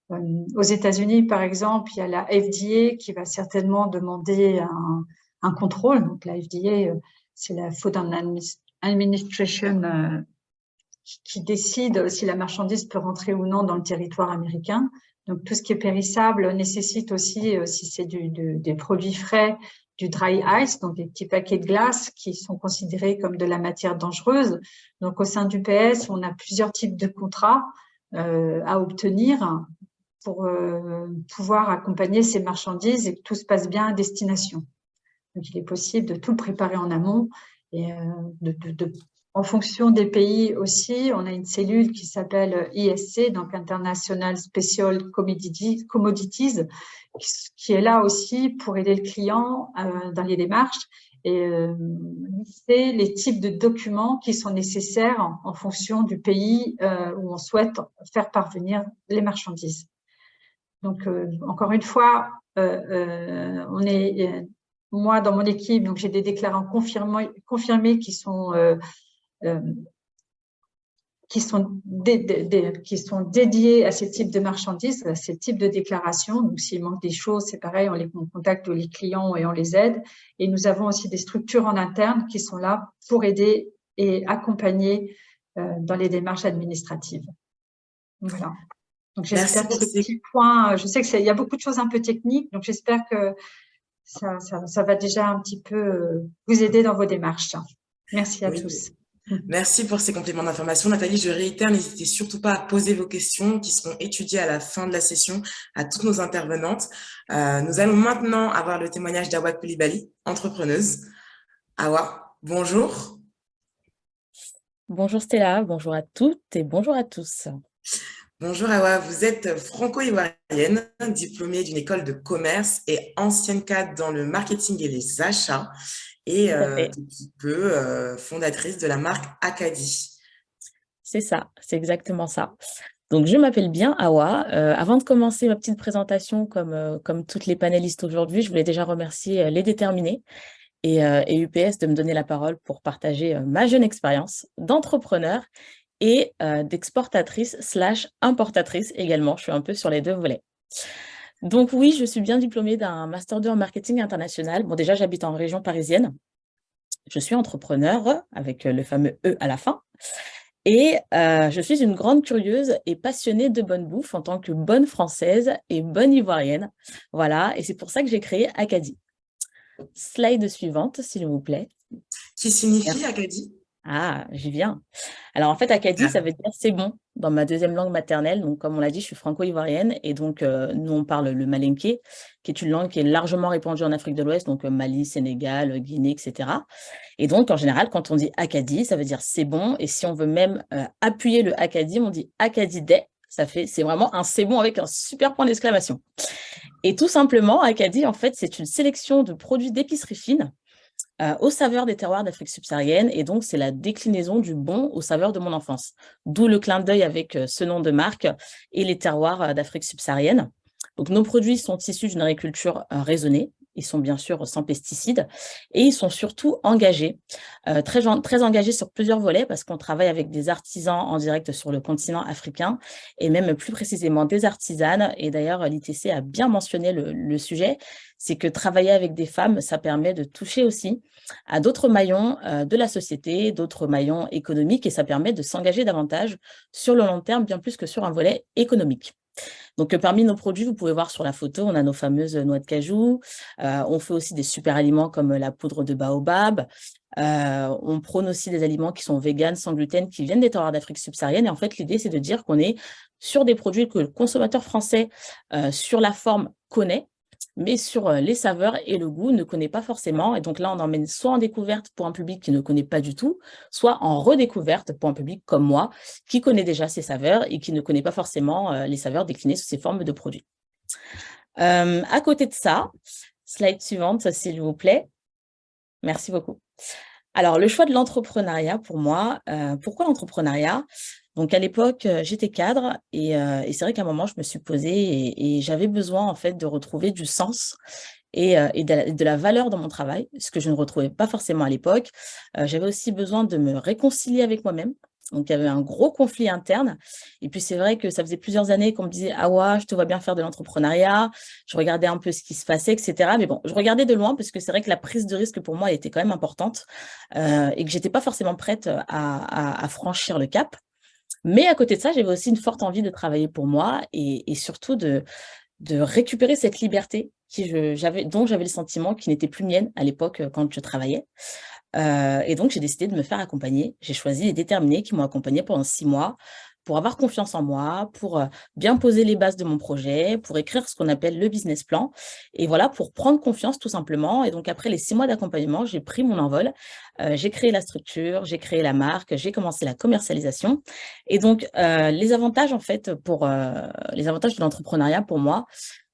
Aux États-Unis, par exemple, il y a la FDA qui va certainement demander un contrôle. Donc, la FDA, c'est la Food and Administration qui décide si la marchandise peut rentrer ou non dans le territoire américain. Donc, tout ce qui est périssable nécessite aussi, si c'est des produits frais, du dry ice, donc des petits paquets de glace qui sont considérés comme de la matière dangereuse. Donc, au sein du PS, on a plusieurs types de contrats à obtenir. pour pouvoir accompagner ces marchandises et que tout se passe bien à destination. Donc, il est possible de tout préparer en amont et en fonction des pays aussi, on a une cellule qui s'appelle ISC, donc International Special Commodities, qui est là aussi pour aider le client dans les démarches et lister les types de documents qui sont nécessaires en fonction du pays où on souhaite faire parvenir les marchandises. Donc, encore une fois, moi, dans mon équipe, donc j'ai des déclarants confirmés qui sont dédiés à ce type de marchandises, à ce type de déclaration. Donc, s'il manque des choses, c'est pareil, on contacte les clients et on les aide. Et nous avons aussi des structures en interne qui sont là pour aider et accompagner dans les démarches administratives. Voilà. Donc, j'espère que ce petit point, je sais qu'il y a beaucoup de choses un peu techniques, donc j'espère que ça va déjà un petit peu vous aider dans vos démarches. Merci à tous. Merci pour ces compléments d'information. Nathalie, je réitère, n'hésitez surtout pas à poser vos questions qui seront étudiées à la fin de la session à toutes nos intervenantes. Nous allons maintenant avoir le témoignage d'Awa Koulibaly, entrepreneuse. Awa, bonjour. Bonjour Stella, bonjour à toutes et bonjour à tous. Bonjour Awa, vous êtes franco-ivoirienne, diplômée d'une école de commerce et ancienne cadre dans le marketing et les achats et depuis peu fondatrice de la marque Acadie. C'est ça, c'est exactement ça. Donc je m'appelle bien Awa. Avant de commencer ma petite présentation comme toutes les panélistes aujourd'hui, je voulais déjà remercier les déterminés et UPS de me donner la parole pour partager ma jeune expérience d'entrepreneur et d'exportatrice / importatrice également. Je suis un peu sur les deux volets. Donc oui, je suis bien diplômée d'un Master 2 en marketing international. Bon, déjà, j'habite en région parisienne. Je suis entrepreneur avec le fameux E à la fin. Et je suis une grande curieuse et passionnée de bonne bouffe en tant que bonne française et bonne ivoirienne. Voilà, et c'est pour ça que j'ai créé Acadie. Slide suivante, s'il vous plaît. Qui signifie Acadie? Ah, j'y viens. Alors, en fait, Acadie, ça veut dire « c'est bon » dans ma deuxième langue maternelle. Donc, comme on l'a dit, je suis franco-ivoirienne et donc, nous, on parle le malinké, qui est une langue qui est largement répandue en Afrique de l'Ouest, donc Mali, Sénégal, Guinée, etc. Et donc, en général, quand on dit Acadie, ça veut dire « c'est bon » et si on veut même appuyer le Acadie, on dit « Acadie Day ». C'est vraiment un « c'est bon » avec un super point d'exclamation. Et tout simplement, Acadie, en fait, c'est une sélection de produits d'épicerie fine aux saveurs des terroirs d'Afrique subsaharienne, et donc c'est la déclinaison du bon aux saveurs de mon enfance. D'où le clin d'œil avec ce nom de marque et les terroirs d'Afrique subsaharienne. Donc nos produits sont issus d'une agriculture raisonnée, ils sont bien sûr sans pesticides, et ils sont surtout engagés, très engagés sur plusieurs volets, parce qu'on travaille avec des artisans en direct sur le continent africain, et même plus précisément des artisanes, et d'ailleurs l'ITC a bien mentionné le sujet, c'est que travailler avec des femmes, ça permet de toucher aussi à d'autres maillons de la société, d'autres maillons économiques, et ça permet de s'engager davantage sur le long terme, bien plus que sur un volet économique. Donc, parmi nos produits, vous pouvez voir sur la photo, on a nos fameuses noix de cajou, on fait aussi des super aliments comme la poudre de baobab, on prône aussi des aliments qui sont véganes, sans gluten, qui viennent des terroirs d'Afrique subsaharienne, et en fait, l'idée, c'est de dire qu'on est sur des produits que le consommateur français, sur la forme, connaît, mais sur les saveurs et le goût ne connaît pas forcément. Et donc là, on emmène soit en découverte pour un public qui ne connaît pas du tout, soit en redécouverte pour un public comme moi, qui connaît déjà ces saveurs et qui ne connaît pas forcément les saveurs déclinées sous ces formes de produits. À côté de ça, slide suivante, s'il vous plaît. Merci beaucoup. Alors, le choix de l'entrepreneuriat pour moi, pourquoi l'entrepreneuriat ? Donc, à l'époque, j'étais cadre et c'est vrai qu'à un moment, je me suis posée et j'avais besoin, en fait, de retrouver du sens et de la valeur dans mon travail, ce que je ne retrouvais pas forcément à l'époque. J'avais aussi besoin de me réconcilier avec moi-même. Donc, il y avait un gros conflit interne. Et puis, c'est vrai que ça faisait plusieurs années qu'on me disait « Ah ouais, je te vois bien faire de l'entrepreneuriat ». Je regardais un peu ce qui se passait, etc. Mais bon, je regardais de loin parce que c'est vrai que la prise de risque pour moi, elle était quand même importante et que je n'étais pas forcément prête à franchir le cap. Mais à côté de ça, j'avais aussi une forte envie de travailler pour moi et surtout de récupérer cette liberté dont j'avais le sentiment qui n'était plus mienne à l'époque quand je travaillais. Et donc, j'ai décidé de me faire accompagner. J'ai choisi les déterminés qui m'ont accompagnée pendant 6 mois pour avoir confiance en moi, pour bien poser les bases de mon projet, pour écrire ce qu'on appelle le business plan. Et voilà, pour prendre confiance tout simplement. Et donc, après les 6 mois d'accompagnement, j'ai pris mon envol. J'ai créé la structure, j'ai créé la marque, j'ai commencé la commercialisation. Et donc, les avantages, en fait, les avantages de l'entrepreneuriat pour moi,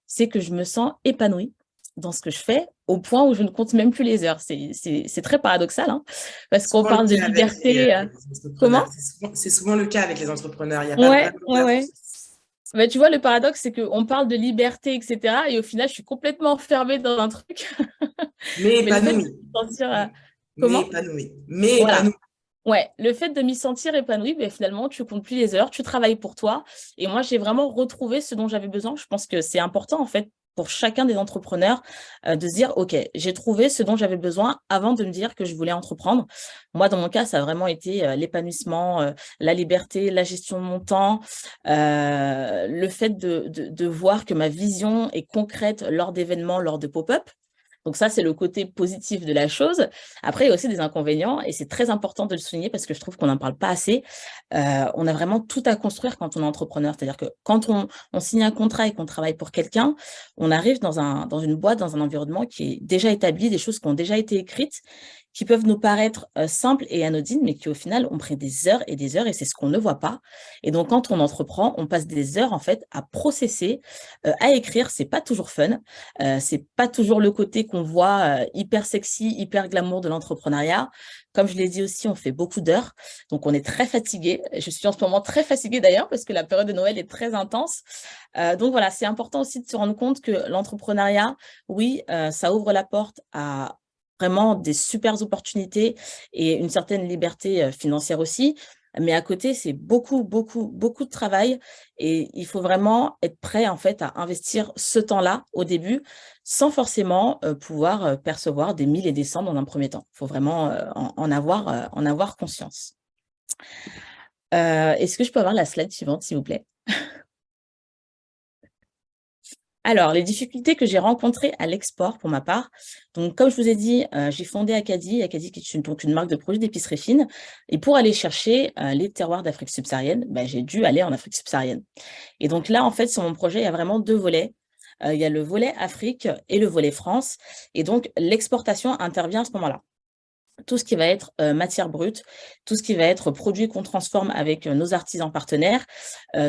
c'est que je me sens épanouie dans ce que je fais, au point où je ne compte même plus les heures. C'est très paradoxal, hein, parce qu'on Souvent le parle de cas avec liberté. les Comment? entrepreneurs. C'est souvent le cas avec les entrepreneurs. Il n'y a pas Ouais, vraiment ouais, ouais. d'avance. Bah, tu vois, le paradoxe, c'est qu'on parle de liberté, etc. Et au final, je suis complètement enfermée dans un truc. Mais Mais le fait de épanoui. me sentir... Mais comment? épanoui. Mais Voilà. épanoui. Ouais, le fait de m'y sentir épanouie, ben, finalement, tu comptes plus les heures, tu travailles pour toi. Et moi, j'ai vraiment retrouvé ce dont j'avais besoin. Je pense que c'est important, en fait, pour chacun des entrepreneurs, de se dire, OK, j'ai trouvé ce dont j'avais besoin avant de me dire que je voulais entreprendre. Moi, dans mon cas, ça a vraiment été l'épanouissement, la liberté, la gestion de mon temps, le fait de voir que ma vision est concrète lors d'événements, lors de pop-up. Donc ça, c'est le côté positif de la chose. Après, il y a aussi des inconvénients et c'est très important de le souligner parce que je trouve qu'on n'en parle pas assez. On a vraiment tout à construire quand on est entrepreneur. C'est-à-dire que quand on signe un contrat et qu'on travaille pour quelqu'un, on arrive dans une boîte, dans un environnement qui est déjà établi, des choses qui ont déjà été écrites, qui peuvent nous paraître simples et anodines, mais qui au final ont pris des heures et c'est ce qu'on ne voit pas. Et donc, quand on entreprend, on passe des heures en fait à processer, à écrire. C'est pas toujours fun. C'est pas toujours le côté qu'on voit hyper sexy, hyper glamour de l'entrepreneuriat. Comme je l'ai dit aussi, on fait beaucoup d'heures, donc on est très fatigué. Je suis en ce moment très fatiguée d'ailleurs parce que la période de Noël est très intense. Donc voilà, c'est important aussi de se rendre compte que l'entrepreneuriat, oui, ça ouvre la porte à vraiment des super opportunités et une certaine liberté financière aussi. Mais à côté, c'est beaucoup, beaucoup, beaucoup de travail et il faut vraiment être prêt en fait à investir ce temps-là au début sans forcément pouvoir percevoir des 1000 et des 100 dans un premier temps. Il faut vraiment en avoir conscience. Est-ce que je peux avoir la slide suivante, s'il vous plaît? Alors, les difficultés que j'ai rencontrées à l'export pour ma part. Donc, comme je vous ai dit, j'ai fondé Acadie qui est donc une marque de produits d'épicerie fine. Et pour aller chercher les terroirs d'Afrique subsaharienne, j'ai dû aller en Afrique subsaharienne. Et donc là, en fait, sur mon projet, il y a vraiment 2 volets. Il y a le volet Afrique et le volet France. Et donc, l'exportation intervient à ce moment-là. Tout ce qui va être matière brute, tout ce qui va être produit qu'on transforme avec nos artisans partenaires,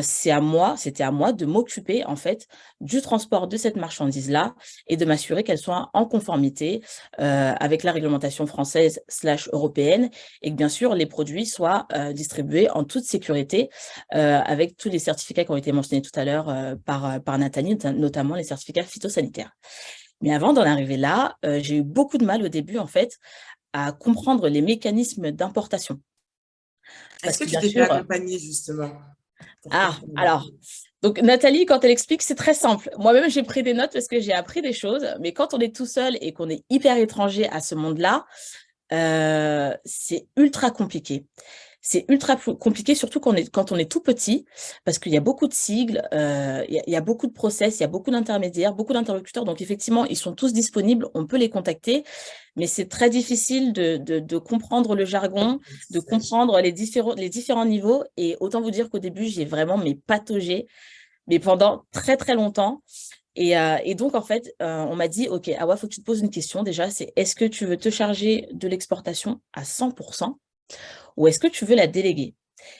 c'était à moi de m'occuper en fait du transport de cette marchandise-là et de m'assurer qu'elle soit en conformité avec la réglementation française / européenne et que bien sûr les produits soient distribués en toute sécurité avec tous les certificats qui ont été mentionnés tout à l'heure par Nathalie, notamment les certificats phytosanitaires. Mais avant d'en arriver là, j'ai eu beaucoup de mal au début en fait à comprendre les mécanismes d'importation. Est-ce que tu t'es fait accompagner justement pour comprendre? Alors, donc Nathalie, quand elle explique, c'est très simple. Moi-même, j'ai pris des notes parce que j'ai appris des choses, mais quand on est tout seul et qu'on est hyper étranger à ce monde-là, c'est ultra compliqué. C'est ultra compliqué, surtout quand on est tout petit, parce qu'il y a beaucoup de sigles, il y a beaucoup de process, il y a beaucoup d'intermédiaires, beaucoup d'interlocuteurs. Donc, effectivement, ils sont tous disponibles, on peut les contacter, mais c'est très difficile de comprendre le jargon, de comprendre les différents niveaux. Et autant vous dire qu'au début, j'ai vraiment pataugé, mais pendant très, très longtemps. Et donc, en fait, on m'a dit, OK, Awa, il faut que tu te poses une question déjà, c'est est-ce que tu veux te charger de l'exportation à 100% ou est-ce que tu veux la déléguer?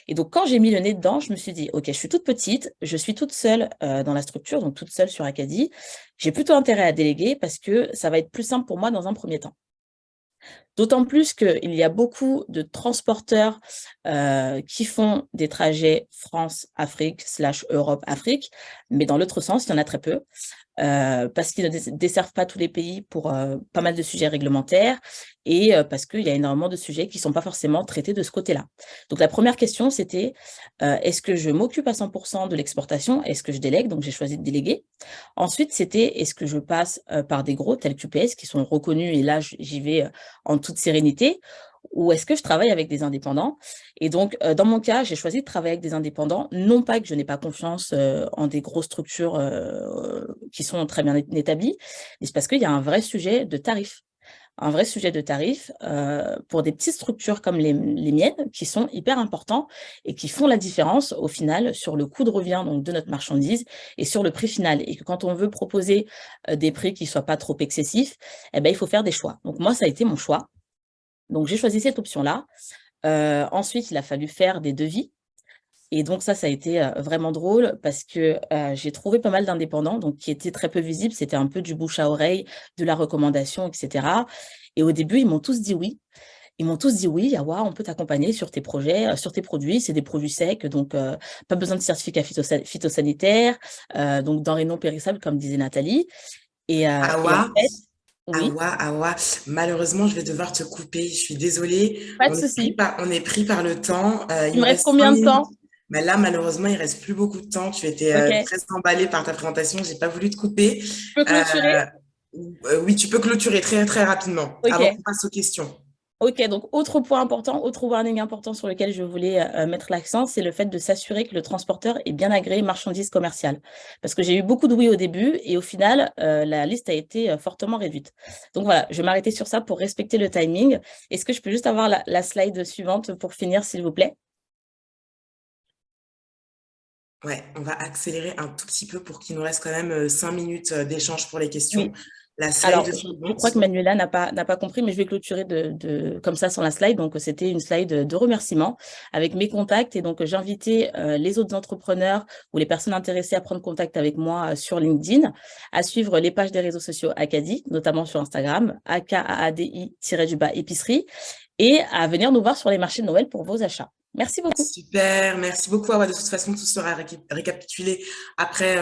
Et donc, quand j'ai mis le nez dedans, je me suis dit, OK, je suis toute petite, je suis toute seule dans la structure, donc toute seule sur Acadie. J'ai plutôt intérêt à déléguer parce que ça va être plus simple pour moi dans un premier temps. D'autant plus qu'il y a beaucoup de transporteurs qui font des trajets France-Afrique / Europe-Afrique, mais dans l'autre sens, il y en a très peu. Parce qu'ils ne desservent pas tous les pays pour pas mal de sujets réglementaires et parce qu'il y a énormément de sujets qui ne sont pas forcément traités de ce côté-là. Donc, la première question, c'était est-ce que je m'occupe à 100% de l'exportation? Est-ce que je délègue? Donc, j'ai choisi de déléguer. Ensuite, c'était est-ce que je passe par des gros tels qu'UPS qui sont reconnus et là, j'y vais en toute sérénité ou est-ce que je travaille avec des indépendants? Et donc, dans mon cas, j'ai choisi de travailler avec des indépendants, non pas que je n'ai pas confiance en des grosses structures qui sont très bien établies, mais c'est parce qu'il y a un vrai sujet de tarifs. un vrai sujet de tarif pour des petites structures comme les miennes qui sont hyper importants et qui font la différence au final sur le coût de revient donc, de notre marchandise et sur le prix final. Et que quand on veut proposer des prix qui ne soient pas trop excessifs, eh ben, il faut faire des choix. Donc moi, ça a été mon choix. Donc j'ai choisi cette option-là. Ensuite, il a fallu faire des devis. Et donc ça a été vraiment drôle parce que j'ai trouvé pas mal d'indépendants donc qui étaient très peu visibles. C'était un peu du bouche à oreille, de la recommandation, etc. Et au début, ils m'ont tous dit oui. Ils m'ont tous dit oui, Awa, on peut t'accompagner sur tes projets, sur tes produits. C'est des produits secs, donc pas besoin de certificat phytosanitaire, donc denrées non périssables, comme disait Nathalie. Et en Awa, fait, oui, Awa, malheureusement, je vais devoir te couper. Je suis désolée. pas de souci. On est pris par le temps. Il Il nous me reste reste 5 combien de minutes. temps? Mais là, malheureusement, il reste plus beaucoup de temps. Tu étais Ok. très emballée par ta présentation. J'ai pas voulu te couper. Je peux clôturer? Oui, tu peux clôturer très, très rapidement avant Ok. qu'on passe aux questions. Ok, donc autre point important, autre warning important sur lequel je voulais mettre l'accent, c'est le fait de s'assurer que le transporteur est bien agréé marchandise commerciale. Parce que j'ai eu beaucoup de oui au début et au final, la liste a été fortement réduite. Donc voilà, je vais m'arrêter sur ça pour respecter le timing. Est-ce que je peux juste avoir la slide suivante pour finir, s'il vous plaît? Ouais, on va accélérer un tout petit peu pour qu'il nous reste quand même 5 minutes d'échange pour les questions. Oui. La Alors, slide je crois que suivante. Manuela n'a pas compris, mais je vais clôturer comme ça sur la slide. Donc, c'était une slide de remerciements avec mes contacts. Et donc, j'invitais les autres entrepreneurs ou les personnes intéressées à prendre contact avec moi sur LinkedIn, à suivre les pages des réseaux sociaux Acadie, notamment sur Instagram, AKAADI-épicerie, et à venir nous voir sur les marchés de Noël pour vos achats. Merci beaucoup. Super, merci beaucoup. Awa. De toute façon, tout sera récapitulé après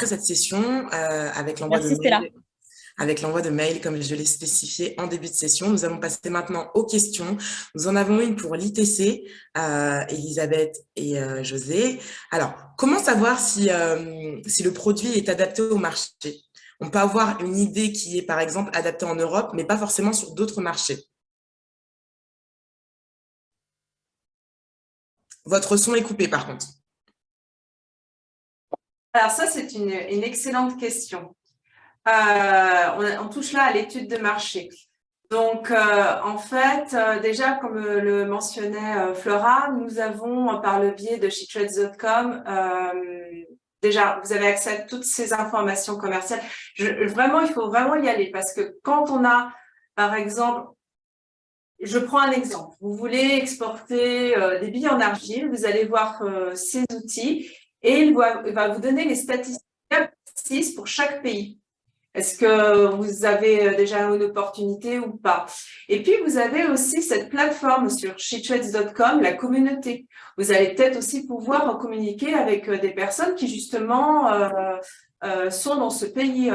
cette session avec l'envoi de Merci, Stella. mail. Avec l'envoi de mail, comme je l'ai spécifié en début de session. Nous allons passer maintenant aux questions. Nous en avons une pour l'ITC, Elisabeth et José. Alors, comment savoir si le produit est adapté au marché? On peut avoir une idée qui est, par exemple, adaptée en Europe, mais pas forcément sur d'autres marchés. Votre son est coupé, par contre. Alors ça, c'est une excellente question. On touche là à l'étude de marché. Donc, en fait, déjà, comme le mentionnait Flora, nous avons, par le biais de shetreds.com, déjà, vous avez accès à toutes ces informations commerciales. Vraiment, il faut vraiment y aller parce que quand on a, par exemple, je prends un exemple. Vous voulez exporter des billes en argile, vous allez voir ces outils et il va vous donner les statistiques précises pour chaque pays. Est-ce que vous avez déjà une opportunité ou pas? Et puis, vous avez aussi cette plateforme sur shetreds.com, la communauté. Vous allez peut-être aussi pouvoir communiquer avec des personnes qui, justement, sont dans ce pays,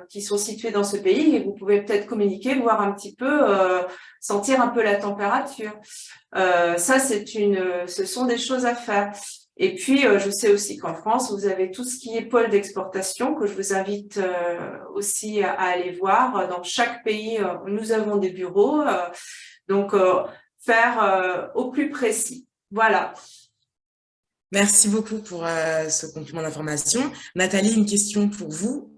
qui sont situées dans ce pays, et vous pouvez peut-être communiquer, voir un petit peu, sentir un peu la température. Ça, ce sont des choses à faire. Et puis, je sais aussi qu'en France, vous avez tout ce qui est pôle d'exportation que je vous invite aussi à aller voir. Dans chaque pays, nous avons des bureaux. Donc, faire au plus précis. Voilà. Merci beaucoup pour ce complément d'information. Nathalie, une question pour vous.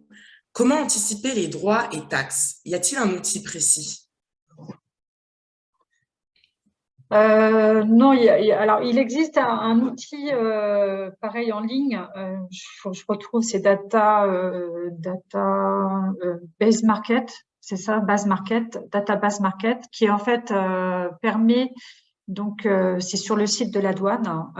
Comment anticiper les droits et taxes? Y a-t-il un outil précis? Non, alors il existe un outil pareil en ligne. Je retrouve ces data base market, c'est ça, base market, data base market, qui en fait permet donc c'est sur le site de la douane.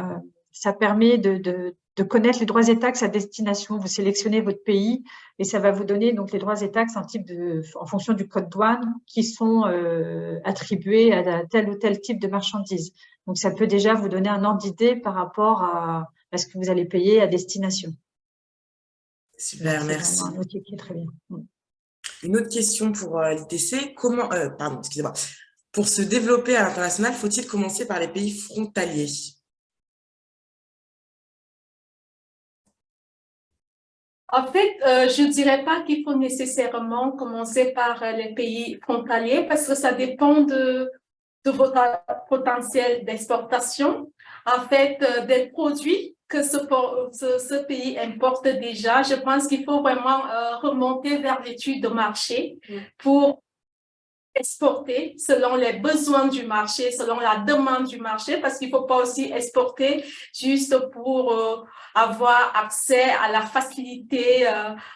Ça permet de connaître les droits et taxes à destination. Vous sélectionnez votre pays et ça va vous donner donc les droits et taxes en fonction du code douane qui sont attribués à tel ou tel type de marchandise. Donc, ça peut déjà vous donner un ordre d'idée par rapport à ce que vous allez payer à destination. Super, merci. C'est un outil qui est très bien. Une autre question pour l'ITC. Pardon, excusez-moi. Pour se développer à l'international, faut-il commencer par les pays frontaliers? En fait, je ne dirais pas qu'il faut nécessairement commencer par les pays frontaliers parce que ça dépend de votre potentiel d'exportation. En fait, des produits que ce pays importe déjà, je pense qu'il faut vraiment remonter vers l'étude de marché pour exporter selon les besoins du marché, selon la demande du marché, parce qu'il ne faut pas aussi exporter juste pour avoir accès à la facilité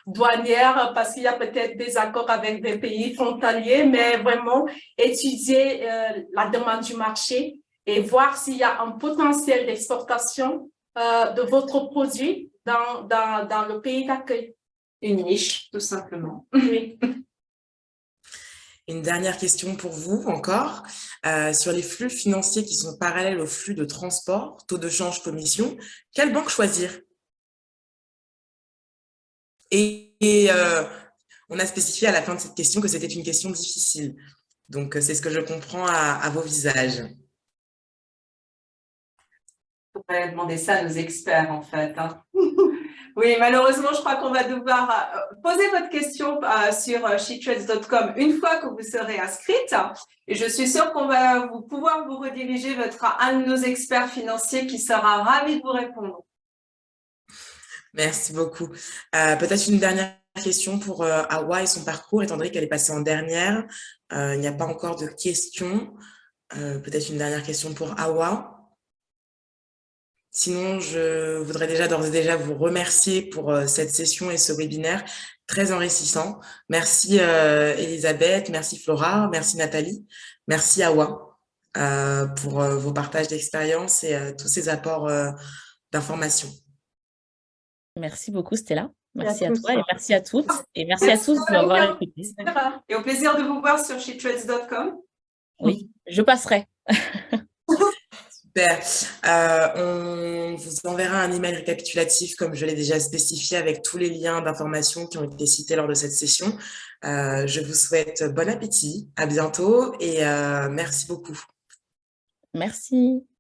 douanière, parce qu'il y a peut-être des accords avec des pays frontaliers, mais vraiment étudier la demande du marché et voir s'il y a un potentiel d'exportation de votre produit dans le pays d'accueil. Une niche, tout simplement. Oui. Une dernière question pour vous encore. Sur les flux financiers qui sont parallèles aux flux de transport, taux de change, commission, quelle banque choisir? Et on a spécifié à la fin de cette question que c'était une question difficile. Donc, c'est ce que je comprends à vos visages. On pourrait demander ça à nos experts, en fait. Hein. Oui, malheureusement, je crois qu'on va devoir poser votre question sur shetrades.com une fois que vous serez inscrite. Et je suis sûre qu'on va pouvoir vous rediriger vers un de nos experts financiers qui sera ravi de vous répondre. Merci beaucoup. Peut-être une dernière question pour Awa et son parcours, étant donné qu'elle est passée en dernière. Il n'y a pas encore de questions. Peut-être une dernière question pour Awa. Sinon, je voudrais d'ores et déjà vous remercier pour cette session et ce webinaire très enrichissant. Merci Elisabeth, merci Flora, merci Nathalie, merci Awa pour vos partages d'expérience et tous ces apports d'informations. Merci beaucoup, Stella. Merci à tous. toi et merci à toutes. Et merci à tous de m'avoir écouté. Et au plaisir de vous voir sur shetrades.com. Oui, je passerai. Super. On vous enverra un email récapitulatif, comme je l'ai déjà spécifié, avec tous les liens d'informations qui ont été cités lors de cette session. Je vous souhaite bon appétit, à bientôt et merci beaucoup. Merci.